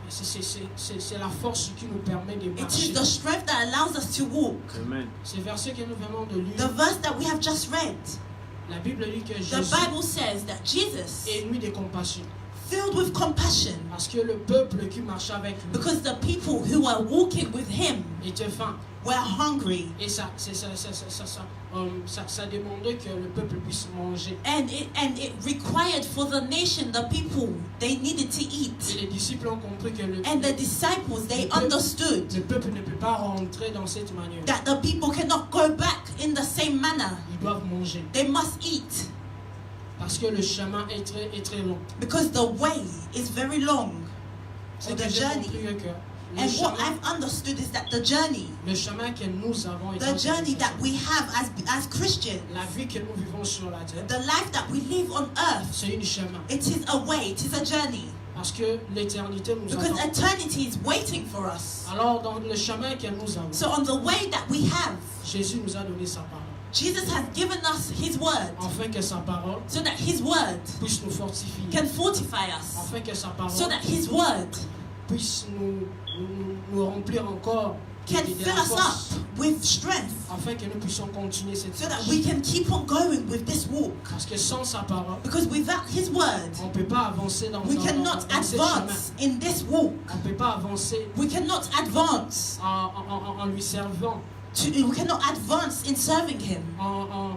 C'est la force qui nous permet de It is marcher. the strength that allows us to walk. Amen. Ce verset que nous venons de lire, The verse that we have just read, la Bible dit que the Jésus Bible says that Jesus, est nuit de compassion. filled with compassion, Parce que le peuple qui marchait avec lui because the people who were walking with him était faim. were hungry. Et ça demandait que le peuple puisse manger. And it required for the nation, the people, they needed to Et eat. les disciples ont compris que And the disciples, they understood le peuple ne peut pas rentrer dans cette manière. that the people cannot go back in the same manner. Ils doivent manger. They must eat. Parce que le chemin est très long. Because the way is very long. Ce Or que the j'ai journey. compris est que And what I've understood is that the journey que nous avons the journey that we have as Christians, la vie que nous vivons sur la terre, the life that we live on earth, c'est une chemin. it is a way, it is a journey. Parce que l'éternité nous Because attend. eternity is waiting for us. Alors dans le chemin que nous avons, So on the way that we have, Jésus nous a donné sa parole. Jesus has given us his word Afin que sa parole so that his word puisse nous fortifier. can fortify us. Afin que sa parole So that his word puisse nous remplir encore can de fill la us force. up with strength. Afin que nous puissions continuer cette So that marche. we can keep on going with this walk. Parce que sans sa parole, Because without his word, on ne peut pas avancer dans we cannot ce chemin. advance in this walk. On ne peut pas avancer We cannot advance. en lui servant, We cannot advance in serving him. en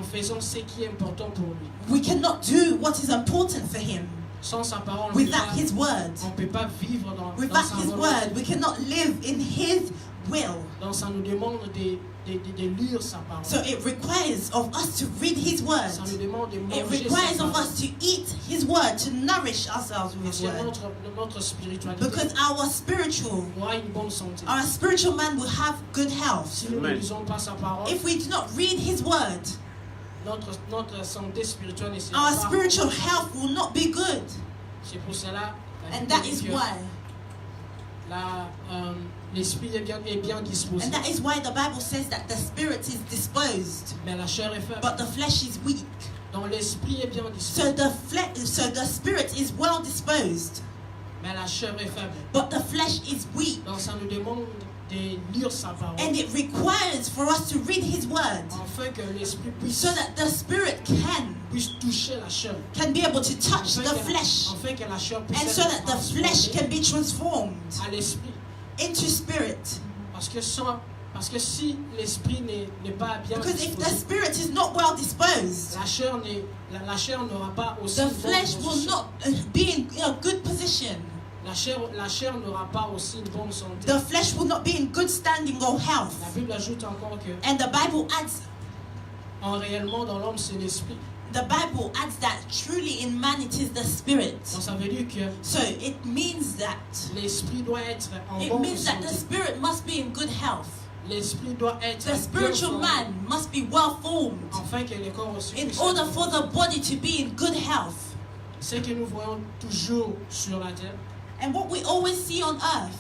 faisant ce qui est important pour lui. We cannot do what is important for him. Sans sa parole, Without his word. on ne peut pas vivre dans Without sa his volonté. word, we cannot live in his will. Donc ça nous demande de lire sa parole. So it requires of us to read his word. Ça nous demande de It manger requires sa of parole. us to eat his word, to nourish ourselves with Parce his que word. notre spiritualité Because our spiritual aura une bonne santé. man will have good health. Si nous ne Amen. lisons pas sa parole, If we do not read his word, notre santé spirituelle ne sera our pas. spiritual health will not be good. C'est pour cela la And Bible that dit is que why. l'esprit est bien disposé, And that is why the Bible says that the spirit is disposed, mais la chair est faible. but the flesh is weak. Donc l'esprit est bien disposé, So the spirit is well disposed, mais la chair est faible. but the flesh is weak. Donc ça nous demande de lire sa parole, And it requires for us to read his word afin que l'esprit puisse so that the spirit toucher la chair, can be able to touch the flesh, afin que la chair puisse and so être that the flesh transformée can be transformed à l'esprit. into spirit. Parce que si l'esprit n'est pas bien Because if the disposé, spirit is not well disposed, la chair n'aura pas aussi the une bonne flesh will position. not be in a good position. La chair n'aura pas aussi une bonne santé. The flesh will not be in good standing or health. La Bible ajoute encore que And the Bible adds, réellement dans l'homme c'est l'esprit. the Bible adds that truly in man it is the spirit. Donc ça veut dire que So it means that l'esprit doit être en it bonne means that the santé. spirit must be in good health. L'esprit doit être The spiritual bien man must be well formed formé, afin que le corps aussi in puisse order être for the body to be in good health. ce que nous voyons toujours sur la terre, And what we always see on earth,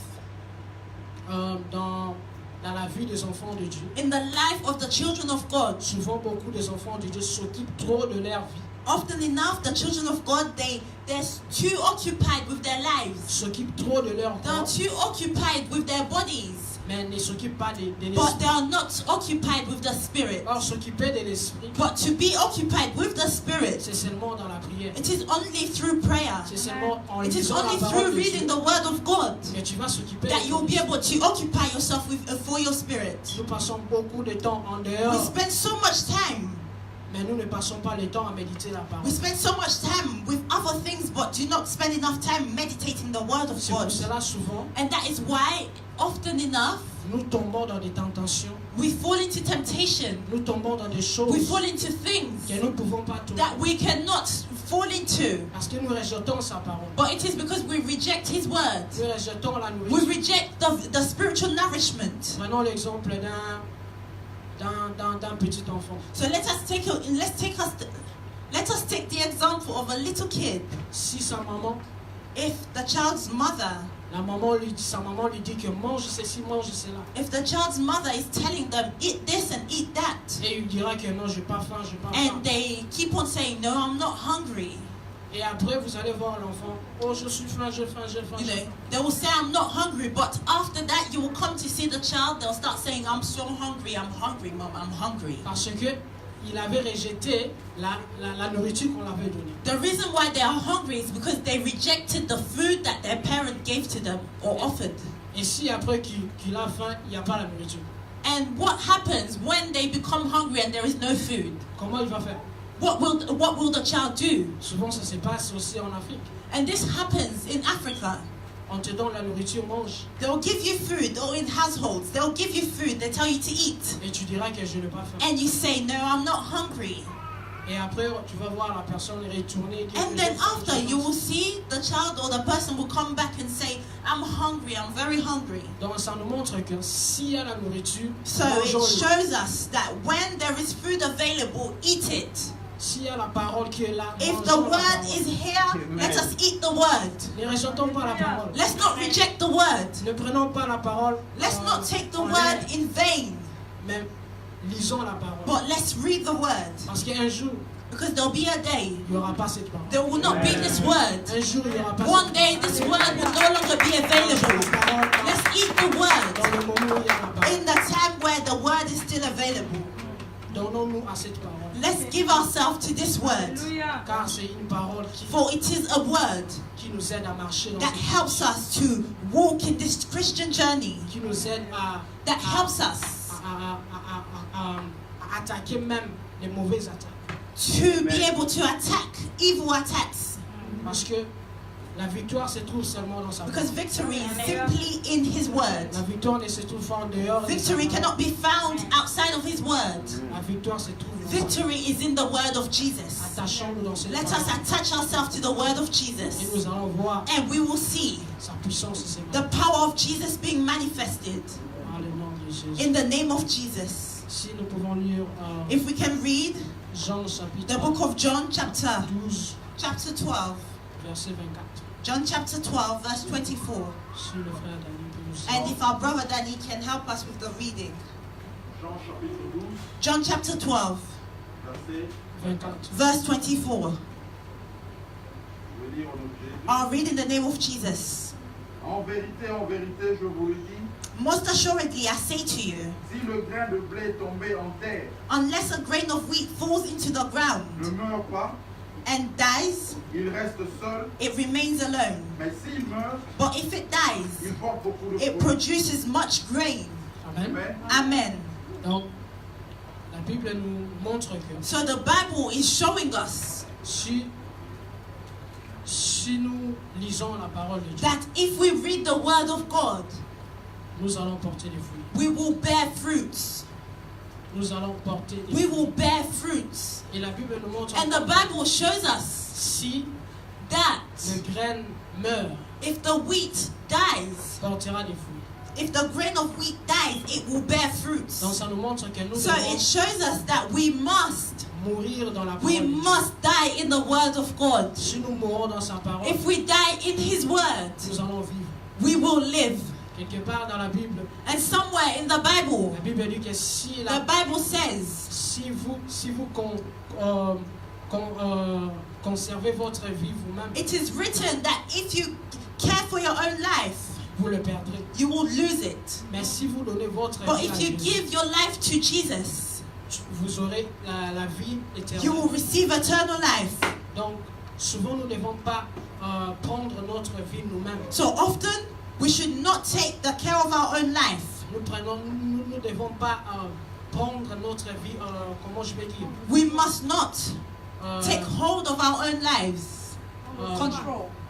dans la vie des enfants de Dieu. in the life of the children of God, Souvent, beaucoup des enfants de Dieu s'occupent trop de leur vie, often enough the children of God, they're too occupied with their lives. s'occupent trop de leur They're corps, too occupied with their bodies, mais ne s'occupent pas de but l'esprit. they are not occupied with the spirit. Or, s'occuper de l'esprit, But to be occupied with the spirit, c'est seulement dans la prière. it is only through prayer. C'est seulement en It is lisant only la parole through de reading Dieu the word of God que tu vas s'occuper de that you'll ton be esprit. able to occupy yourself with for your spirit. Nous passons beaucoup de temps en We dehors, spend so much time. mais nous ne passons pas le temps à méditer la parole. We spend so much time with other things, but do not spend enough time meditating the word of C'est pour God. cela souvent, And that is why, often enough, nous tombons dans des tentations, we fall into temptation. nous tombons dans des We choses fall into things que nous ne pouvons pas tomber. that we cannot fall into. Parce que nous rejetons sa parole. But it is because we reject His word. Nous rejetons la We nourriture. reject the spiritual nourishment. Prenons l'exemple d'un petit enfant. So let us take the example of a little kid. Si sa maman, If the child's mother, sa maman lui dit que mange ceci, mange cela. if the child's mother is telling them eat this and eat that, Et il dira que non, j'ai pas faim, j'ai pas and faim. they keep on saying no, I'm not hungry. Et après, vous allez voir l'enfant. Oh, je suis faim, j'ai faim, j'ai faim. You j'ai know, faim. they will say I'm not hungry, but after that you will come to see the child. They'll start saying I'm so hungry, mom, I'm hungry. Parce que il avait rejeté la nourriture qu'on l'avait donnée. The reason why they are hungry is because they rejected the food that their parent gave to them or offered. Et si après qu'il a faim, il n'y a pas la nourriture, And what happens when they become hungry and there is no food? comment il va faire? What will the child do? Souvent, ça se passe aussi en Afrique. And this happens in Africa. On te donne la nourriture, mange. They'll give you food, or in households, they'll give you food, they tell you to eat. Et tu diras que je n'ai pas faim. And you say, no, I'm not hungry. Et après, tu vas voir la personne retourner. Et dire And que then j'ai faim, after, j'ai you faim. will see the child or the person will come back and say, I'm hungry, I'm very hungry. Donc ça nous montre que s'il y a la nourriture, So it mangeons-le. shows us that when there is food available, eat it. S'il y a la parole qui est là, If the mangeons la word parole. is here, let us eat the word. Ne rejetons pas la parole. Let's not reject the word. Ne prenons pas la parole. Let's not take the en word l'air, in vain, mais lisons la parole. but let's read the word. Parce qu'un jour, Because there'll be a day, il n'y aura pas cette parole. there will not be this word. Un jour, il n'y aura pas One cette day, this word will no longer be available. Let's eat the Dans word le moment où il y a la parole, in the time where the word is still available. donnons-nous à cette parole. Let's give ourselves to this word, Car c'est une parole for it is a word qui nous aide à marcher dans that cette helps us to walk in this Christian journey, qui nous aide that helps us à attaquer même les mauvaises attaques. to be able to attack evil attacks. Parce que la victoire se trouve seulement dans sa Because parole. victory is simply in His word. La victoire ne se trouve pas en dehors. de sa Victory parole. cannot be found outside of His word. La victoire se trouve dans sa parole. Victory is in the word of Jesus. Attachons-nous dans cette Let us parole. attach ourselves to the word of Et Jesus, nous allons voir and we will see sa puissance et ses the mains. power of Jesus being manifested Dans le nom de Jésus. in the name of Jesus. Si nous pouvons lire If we can read Jean chapitre the book of John, chapter 12, 12, verset 24. John chapter 12, verse 24. Si le frère Daniel peut nous And suivre. if our brother Danny can help us with the reading. Jean chapitre 12, John chapter 12, verset, 24. verse 24. je vais lire au nom de Jésus. I'll read in the name of Jesus. En vérité, je vous le dis, Most assuredly, I say to you, si le grain de blé est tombé en terre, unless a grain of wheat falls into the ne ground meurt pas, and dies, il reste seul, it remains alone. mais s'il meurt, But if it dies, il porte beaucoup de it fruits. produces much grain. Amen. Amen. Amen. Donc, la Bible nous montre que So the Bible is showing us si si nous lisons la parole de Dieu, that if we read the word of God, nous allons porter des fruits. we will bear fruits. Nous allons porter des We fruits. will bear fruits. Et la Bible nous montre And the Bible shows us si that le grain meurt, if the wheat dies, portera des fruits. if the grain of wheat dies, it will bear fruits. Donc ça nous montre que nous So devons it shows us that we must mourir dans la parole We de Dieu. must die in the word of God. Si nous mourons dans sa parole, If we die in his word, nous allons vivre. we will live. Quelque part dans la Bible, And somewhere in the Bible, la Bible dit que si, the Bible says, si vous conservez votre vie vous-même, it is written that if you care for your own life, vous le perdrez. you will lose it. Mais si vous donnez votre But vie à if you Jésus, give your life to Jesus, vous aurez la vie éternelle. you will receive eternal life. Donc, souvent nous ne devons pas prendre notre vie nous-mêmes. So often, we should not take the care of our own life. Nous ne devons pas prendre notre vie, comment je vais dire, We must not take euh, hold of our own lives.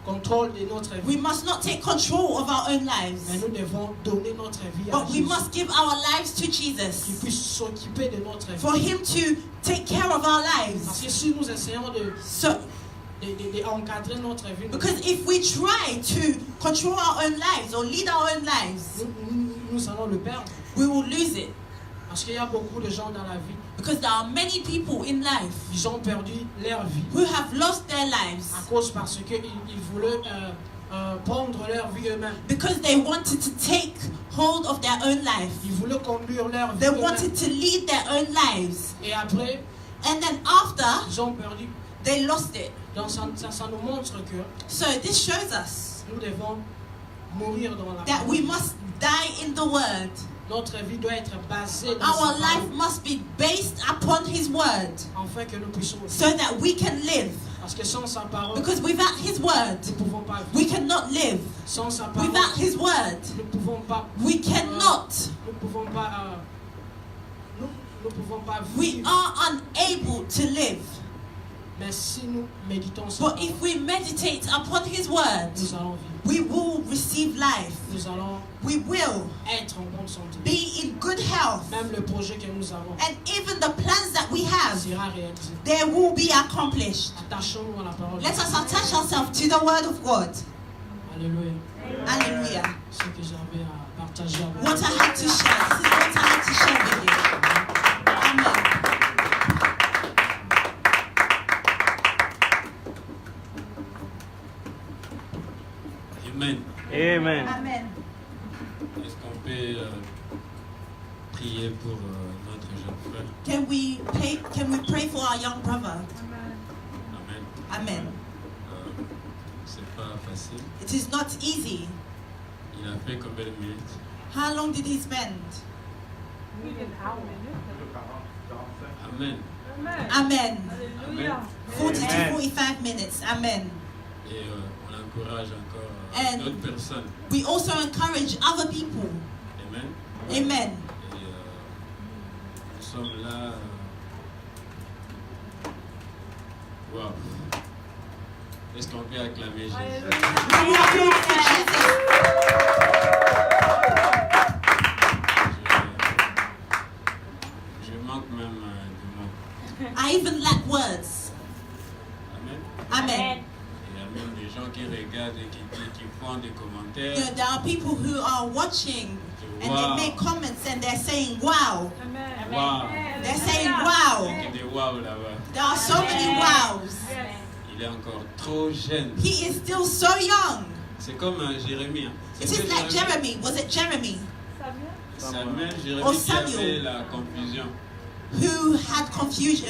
contrôle de notre We vie. must not take control of our own Mais lives. nous devons donner notre vie à But we Jésus, must give our lives to qui Jesus puisse s'occuper de notre for vie. him to take care of our Parce lives. que si nous essayons So, d'encadrer notre vie, because if we try to control our own lives or lead our own lives, nous allons le perdre. we will lose it. Parce qu'il y a beaucoup de gens dans la vie, Because there are many people in life ils ont perdu leur vie who have lost their lives à cause parce qu'ils voulaient prendre leur vie eux-mêmes. because they wanted to take hold of their own life. Ils voulaient conduire leur vie They eux-mêmes. wanted to lead their own lives. Et après, And then after, ils ont perdu. they lost it. Donc ça nous montre que So this shows us nous devons mourir dans la that parole. we must die in the word. Notre vie doit être basée dans Our sa life parole, must be based upon his word afin que nous puissions vivre. so that we can live. Parce que sans sa parole, Because without his word, nous ne pouvons pas we vivre. cannot live. Sans sa parole, Without his word, nous ne pouvons pas. we cannot. Nous pouvons pas. Nous pouvons pas We vivre. are unable to live. Mais si nous méditons sa But parole, if we meditate upon his word, nous allons vivre. we will receive life. Nous allons We will être en bonne santé. be in good health. Même le projet que nous avons And even the plans that we have, sera réalisé. they will be accomplished. Attachons-nous à la parole. Let us attach ourselves to the word of God. Alléluia. Hallelujah. Ce que j'avais à partager avec vous. What I had to share. This is what I had to share with you. Amen. Amen. Amen. Amen. Est-ce qu'on peut prier pour notre jeune frère? Can we pray for our young brother? Amen. Amen. C'est pas facile. It is not easy. Il a fait combien de minutes? How long did he spend? Amen. Amen. Amen. 40 to Amen. 45 minutes. Amen. Et on encourage encore And- d'autres personnes. We also encourage other people. Amen. Amen. Et nous sommes là. Wow. Est-ce qu'on peut acclamer Jésus? Can we applaud for Jesus? Je manque même du mot. I even lack words. Amen. Amen. Il y a même des gens qui regardent et qui font des commentaires. You know, there are people who are watching and Wow. they make comments and they're saying, wow. Wow. They're saying, wow. Il y a des wow là-bas. There are so many wows. Il est encore trop jeune. He is still so young. C'est comme Jérémie. Hein. It is like Jeremy. Was it Jeremy Samuel, Jérémie Oh, qui Samuel. avait la confusion. who had confusion?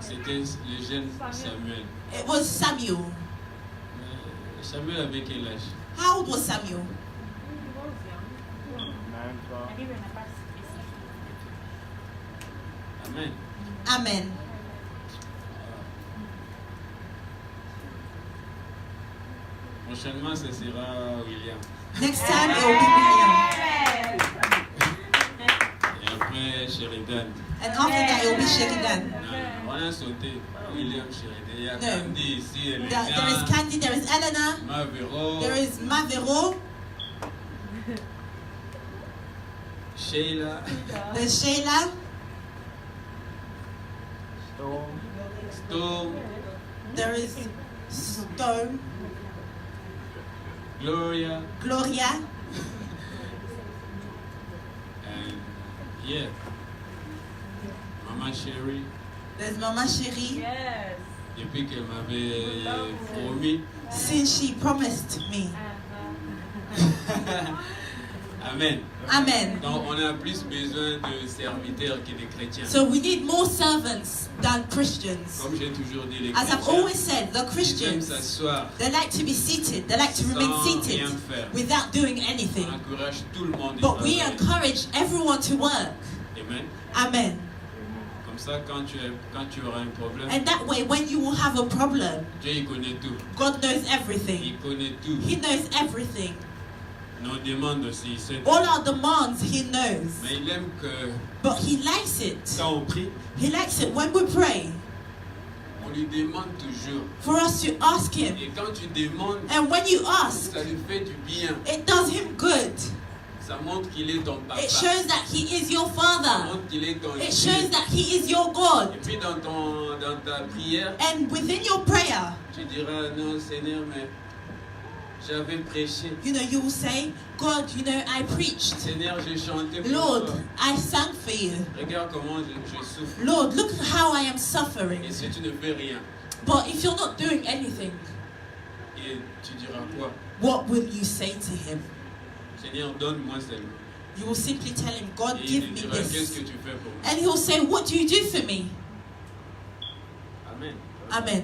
C'était le jeune Samuel. It was Samuel. Samuel avait quel âge? How old was Samuel? Amen. Amen. Prochainement, ce sera William. Next time it will be William. Et après, Sheridan. And after that it will be Sheridan. On va On a sauté. William Chérédé. Il y a No. Candy ici. Elle est There is bien. Candy, there is Eleanor, Mavero. there is Mavero, Sheila. there's Shayla, Storm. there is Stone, Gloria. Gloria, And yeah. Maman Chérie. there's Mama Chérie. Yes. Depuis qu'elle m'avait promis. Since she promised me. Amen. Amen. Donc on a plus besoin de serviteurs que de chrétiens. So we need more servants than Christians. Comme j'ai toujours dit, les As I've chrétiens, always said, the ils aiment Christians, s'asseoir they like to be seated, they like to remain sans seated rien faire. without doing On anything. encourage tout le monde à But we travailler. encourage everyone to work. Amen. Amen. Comme ça, quand tu auras un problème, And that way, when you will have a problem, Dieu il connaît tout. God knows everything. Il connaît tout. He knows everything. Nos demandes aussi, il sait tout. All our demands, He knows. Mais il aime que But He likes it. quand on prie, He likes it when we pray on lui demande toujours. for us to ask Him. Et quand tu demandes, And when you ask, ça lui fait du bien. it does Him good. Ça montre qu'il est ton papa. It shows that He is your Ça Father. montre qu'il est ton It Dieu. shows that He is your God. Et puis dans ta prière, And within your prayer, tu diras, non Seigneur, mais j'avais prêché. you will say, God, I preached. Seigneur, j'ai chanté pour Lord, toi. I sang for you. Regarde comment je souffre. Lord, look how I am suffering. Et si tu ne fais rien, But if you're not doing anything, et tu diras quoi? what will you say to Him? Seigneur, donne-moi seulement. You will simply tell Him, God, Et il give te me dira, qu'est-ce this. que tu fais pour moi? And He'll say, what do you do for me? Amen. Amen.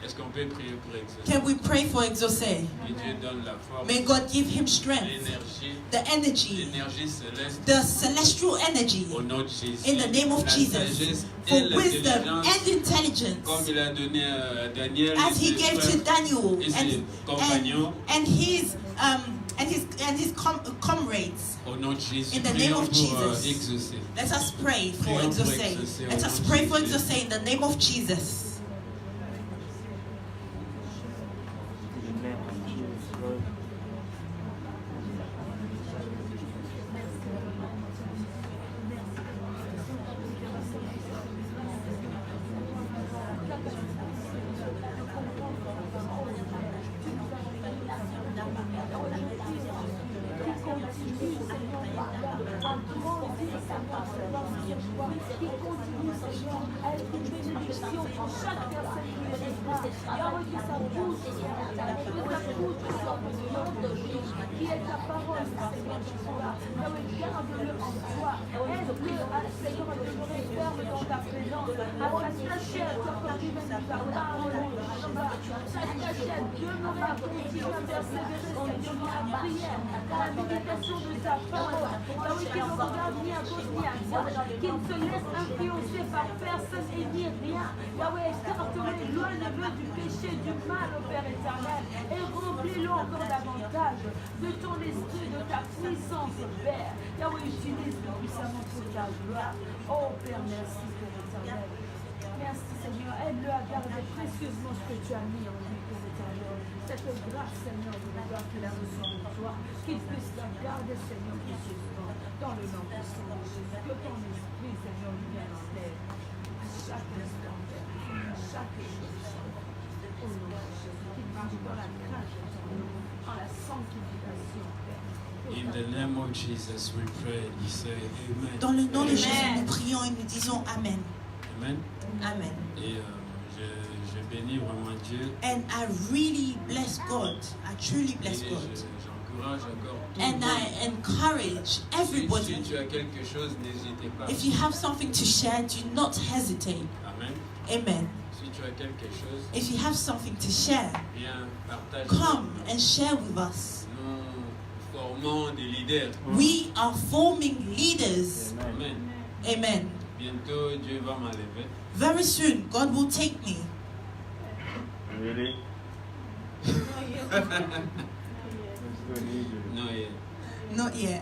Est-ce qu'on peut prier pour exaucer? Can we pray for Exaucé? Que Dieu donne la force, May God give him strength, l'énergie, the energy, l'énergie céleste the celestial energy au nom de Jésus. in the name of La Jesus sagesse for et wisdom l'intelligence, and intelligence comme il a donné à Daniel as he et ses gave to frères Daniel et ses compagnons. and his comrades. Au nom de Jésus, In the name prions of pour Jesus. exaucer. Let us pray for Prions pour Exaucé. Exaucé, Let au us nom de pray for Jésus. Exaucé in the name of Jesus. Qui est ta parole, Seigneur, garde-le en toi, aide-le, Seigneur, à demeurer ferme dans ta présence, à s'attacher à toi quand tu viens de ta parole, s'attacher à demeurer, à continuer à persévérer, Seigneur, dans la prière, dans la méditation de ta parole, qu'il ne regarde ni à gauche ni à droite, qu'il ne se laisse influencer par personne et ni rien. Yahweh, écarte-le, éloigne-le du péché, du mal, au Père éternel, et remplis-le encore davantage de ton esprit, de ta puissance, Père. Yahweh, utilise-le puissamment pour ta gloire. Oh Père, merci, Père éternel. Merci, Seigneur. Aide-le à garder précieusement ce que tu as mis en lui, Père éternel. Cette grâce, Seigneur, de la gloire qu'il a reçue de toi, qu'il puisse la garder, Seigneur, précieusement, dans le nom de Jésus. Que ton esprit, Seigneur, lui vienne en aide à chaque instant, Père, à chaque chose. Au nom de Jésus, qu'il marche dans la grâce de ton nom, en la sanctification, Père. In the name of Jesus, we pray. We say Amen. Dans le nom de Amen. Jésus, nous prions et nous disons Amen. Amen. Amen. Et je bénis vraiment Dieu. And I really bless God. I truly Et bless God. j'encourage encore tout le And monde. I encourage everybody. Si tu as quelque chose, n'hésitez pas. If you have something to share, do not hesitate. Amen. Amen. Si tu as quelque chose, If you have something to share, viens, partage. come and share with us. Nous formons des leaders. We are forming leaders. Amen. Amen. Bientôt, Dieu va m'enlever. Very soon, God will take me. Really? Non, et Not yet.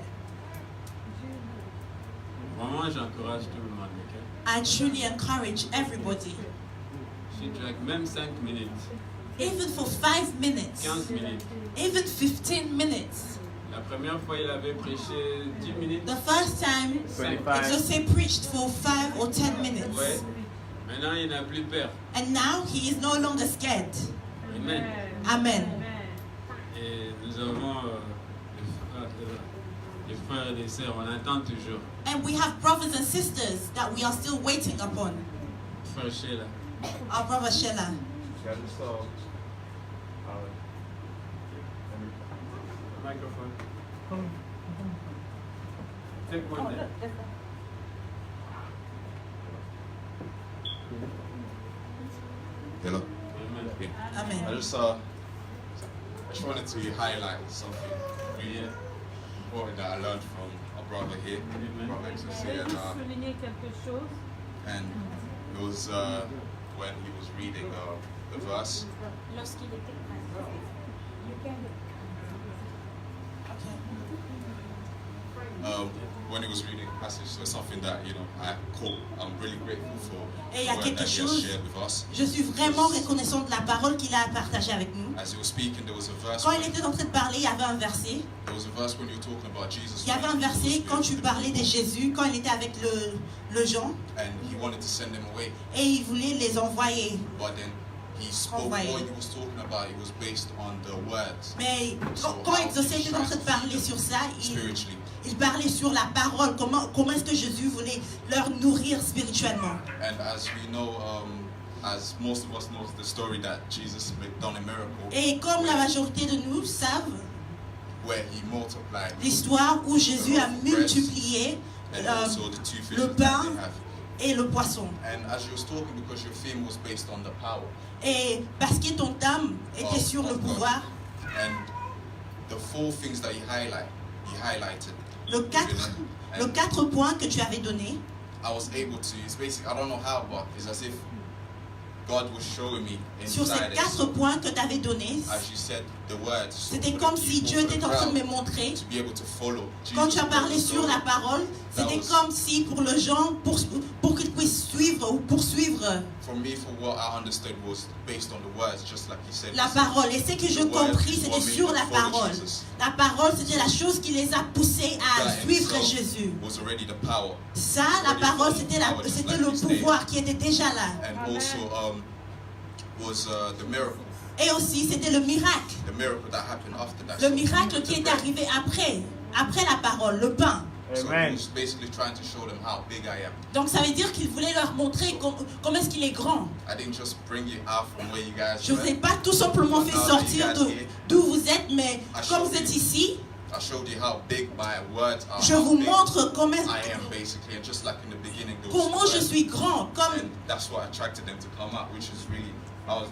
vraiment, j'encourage tout le monde. ok? I truly encourage everybody, Shadrach, même 5 minutes, even for 5 minutes, 15 minutes. even 15 minutes. La première fois, il avait prêché 10 minutes. The first time, 25. Jose preached for 5 or 10 minutes. Ouais. Maintenant, il n'a plus peur. And now he is no longer scared. Amen. Amen. Et nous avons les frères et les sœurs, on attend toujours. And we have brothers and sisters that we are still waiting upon. Frère Sheila. Our brother Shella. I just saw. Microphone. Take one there. Hello. Amen. Amen. I just wanted to highlight something really important that I learned from a brother here, Brother XOC, Souligner quelque chose. and it was when he was reading the verse. Lorsqu'il était When he was reading the passage, so it's something that I caught. I'm really grateful for Et il y the a word quelque that he has chose, shared with us. je suis vraiment reconnaissant de la parole qu'il a partagée avec nous. As he was speaking, there was a verse. Quand il était en train de parler, il y avait un verset. There was a verse when you were talking about Jesus. Il y avait un verset quand tu parlais de Jésus, quand il était avec le Jean, And he wanted to send them away, et il voulait les envoyer. but then he spoke. What he was talking about, it was based on the words. Mais quand Exaucé était en train de parler sur ça, Spiritually. il parlait sur la parole, comment est-ce que Jésus voulait leur nourrir spirituellement. And as we know, as most of us know the story that Jesus done a miracle Et comme la majorité de nous savent, where he multiplied l'histoire où Jésus a multiplié and also the two fishes le that pain they have. et le poisson. And as you was talking, because your theme was based on the power Et parce que ton âme était sur le pouvoir, and the 4 things that he highlighted. le 4 points que tu avais donné, I was able to. It's basically, I don't know how, but it's as if God was showing me sur ces inside it. 4 points que tu avais donnés, As you said, the words. So c'était for the comme si people, Dieu for the était en train de me crowd, montrer. to be able to follow Quand Jesus, tu as parlé so sur la parole, c'était comme si pour le gens, pour qu'ils puissent suivre ou poursuivre For me, for what I understood was based on the words, just like he said. la parole. Et ce que je compris, c'était sur la parole. La parole, c'était la chose qui les a poussés à suivre Jésus. Was already the power. Ça, la parole, c'était le pouvoir qui était déjà là. And also was the miracle. Et aussi, c'était le miracle. The miracle that happened after that. Le miracle qui est arrivé après la parole, le pain. So he was basically trying to show them how big I am. Donc ça veut dire qu'il voulait leur montrer comment est-ce qu'il est grand. I didn't just bring you out from where you guys Je ne vous ai were. pas tout simplement fait sortir d'où vous êtes, mais comme vous êtes ici, I showed you how big my words are. je how vous big montre comment I am basically, and just like in the beginning, there was je words. suis grand. Comme And that's what attracted them to come out, which is really.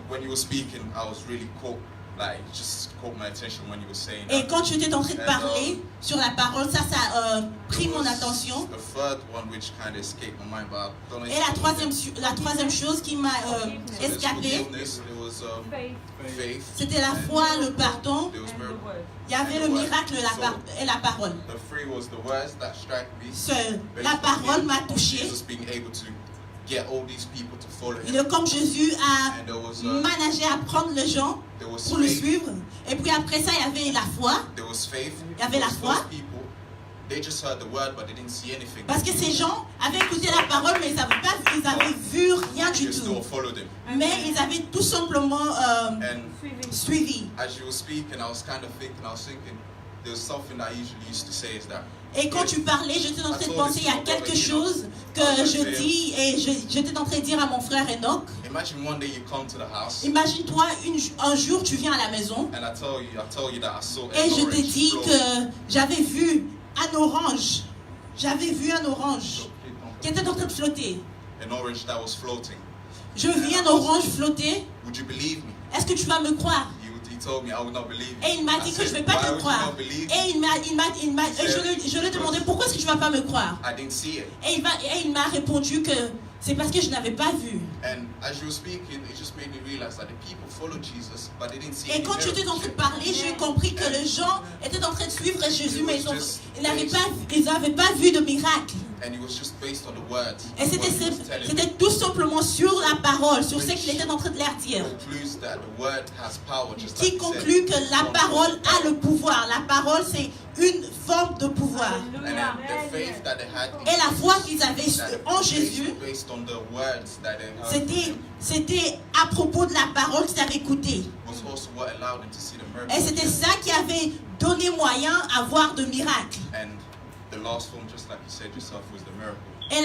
When you were speaking, I was really caught. Like, it just caught my attention when you were saying Et that. quand tu étais en train de parler sur la parole, ça a pris There mon was attention. The third one, which kind of escaped my mind, but I don't know if Et la troisième chose qui m'a there's escapé, forgiveness, there was faith, c'était la foi, le pardon. there was miracle. Il y avait le miracle et la parole. The three was the words that struck me. La parole m'a touché. Jesus being able to get all these people to follow him. Et comme Jésus a And there was managé à prendre les gens there was pour le faith. suivre. Et puis après ça, il y avait la foi. There was faith. Il y avait la Those foi. people, they just heard the word, but they didn't see anything. Parce que ces gens avaient écouté la parole, mais ils avaient vu rien du They tout. still followed him. Mais ils avaient tout simplement And suivi. as you were speaking, I was thinking, there's something that I usually used to say is that. Et quand tu parlais, j'étais en train de penser, il y a quelque chose que je dis et j'étais en train de dire à mon frère Enoch. Imagine one day you come to the house. Imagine-toi un jour tu viens à la maison And I tell you that I saw et je te orange dis float. que j'avais vu un orange. J'avais vu un orange qui était en train de flotter. An orange that was floating. Je vis un orange flotter. Would you believe me? Est-ce que tu vas me croire? He told me I would not believe you. Et il m'a I dit que said, je ne vais pas why te would you croire. not believe me? Et je lui ai demandé pourquoi est-ce que tu ne vas pas me croire. I didn't see it. Et il m'a répondu que c'est parce que je n'avais pas vu. And as you were speaking, it just made me realize that the people followed Jesus, but they didn't see Et any quand tu étais en train de miracles. parler, j'ai compris que les gens étaient en train de suivre Jésus, mais ils n'avaient pas vu de miracle. And it was just based on the words. Et what he was telling c'était them. tout simplement sur la parole, sur ce qu'il était en train de leur dire. Concludes that the word has power, just Qui like he conclut said. que la parole a le pouvoir. La parole, c'est une forme de pouvoir. And then the faith that they had in Et la foi qu'ils avaient that en the faith Jésus, based on the words that they heard from him, c'était à propos de la parole qu'ils avaient écoutée. was also what allowed them to see the miracle. Et c'était ça qui avait donné moyen à voir de miracles. And the last one, just like you said yourself, was the miracle. Et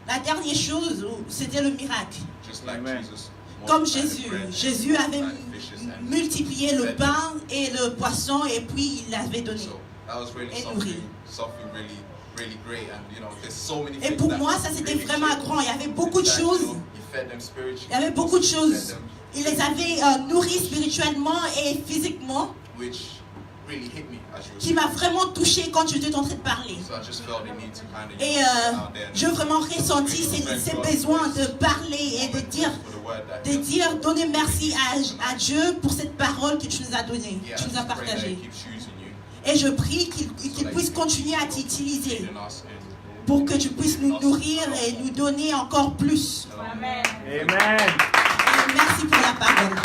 la dernière chose, c'était le miracle. Just like Amen. Jesus. Comme multiplied the Jésus. bread, Jésus avait multiplied the fishes, and multiplié le fed them. pain et le poisson et puis il l'avait donné. So that was really Et something really, really great. And you know, there's so many Et things pour that moi, ça c'était really vraiment changed. grand. Il y avait beaucoup de It's like, choses. you know, he fed them spiritually, Il y avait beaucoup de he fed choses. them Il les avait nourris spirituellement et physiquement, which really hit me as you were qui m'a speaking. vraiment touché quand j'étais en train de parler. So I just felt the need to kind of Et j'ai vraiment ressenti ces besoins de parler et de dire, donner merci à Dieu pour cette parole que tu nous as donnée, que tu nous as partagée. Et je prie qu'il puisse continuer à t'utiliser pour que tu puisses nous nourrir et nous donner encore plus. Amen. Et merci pour la parole.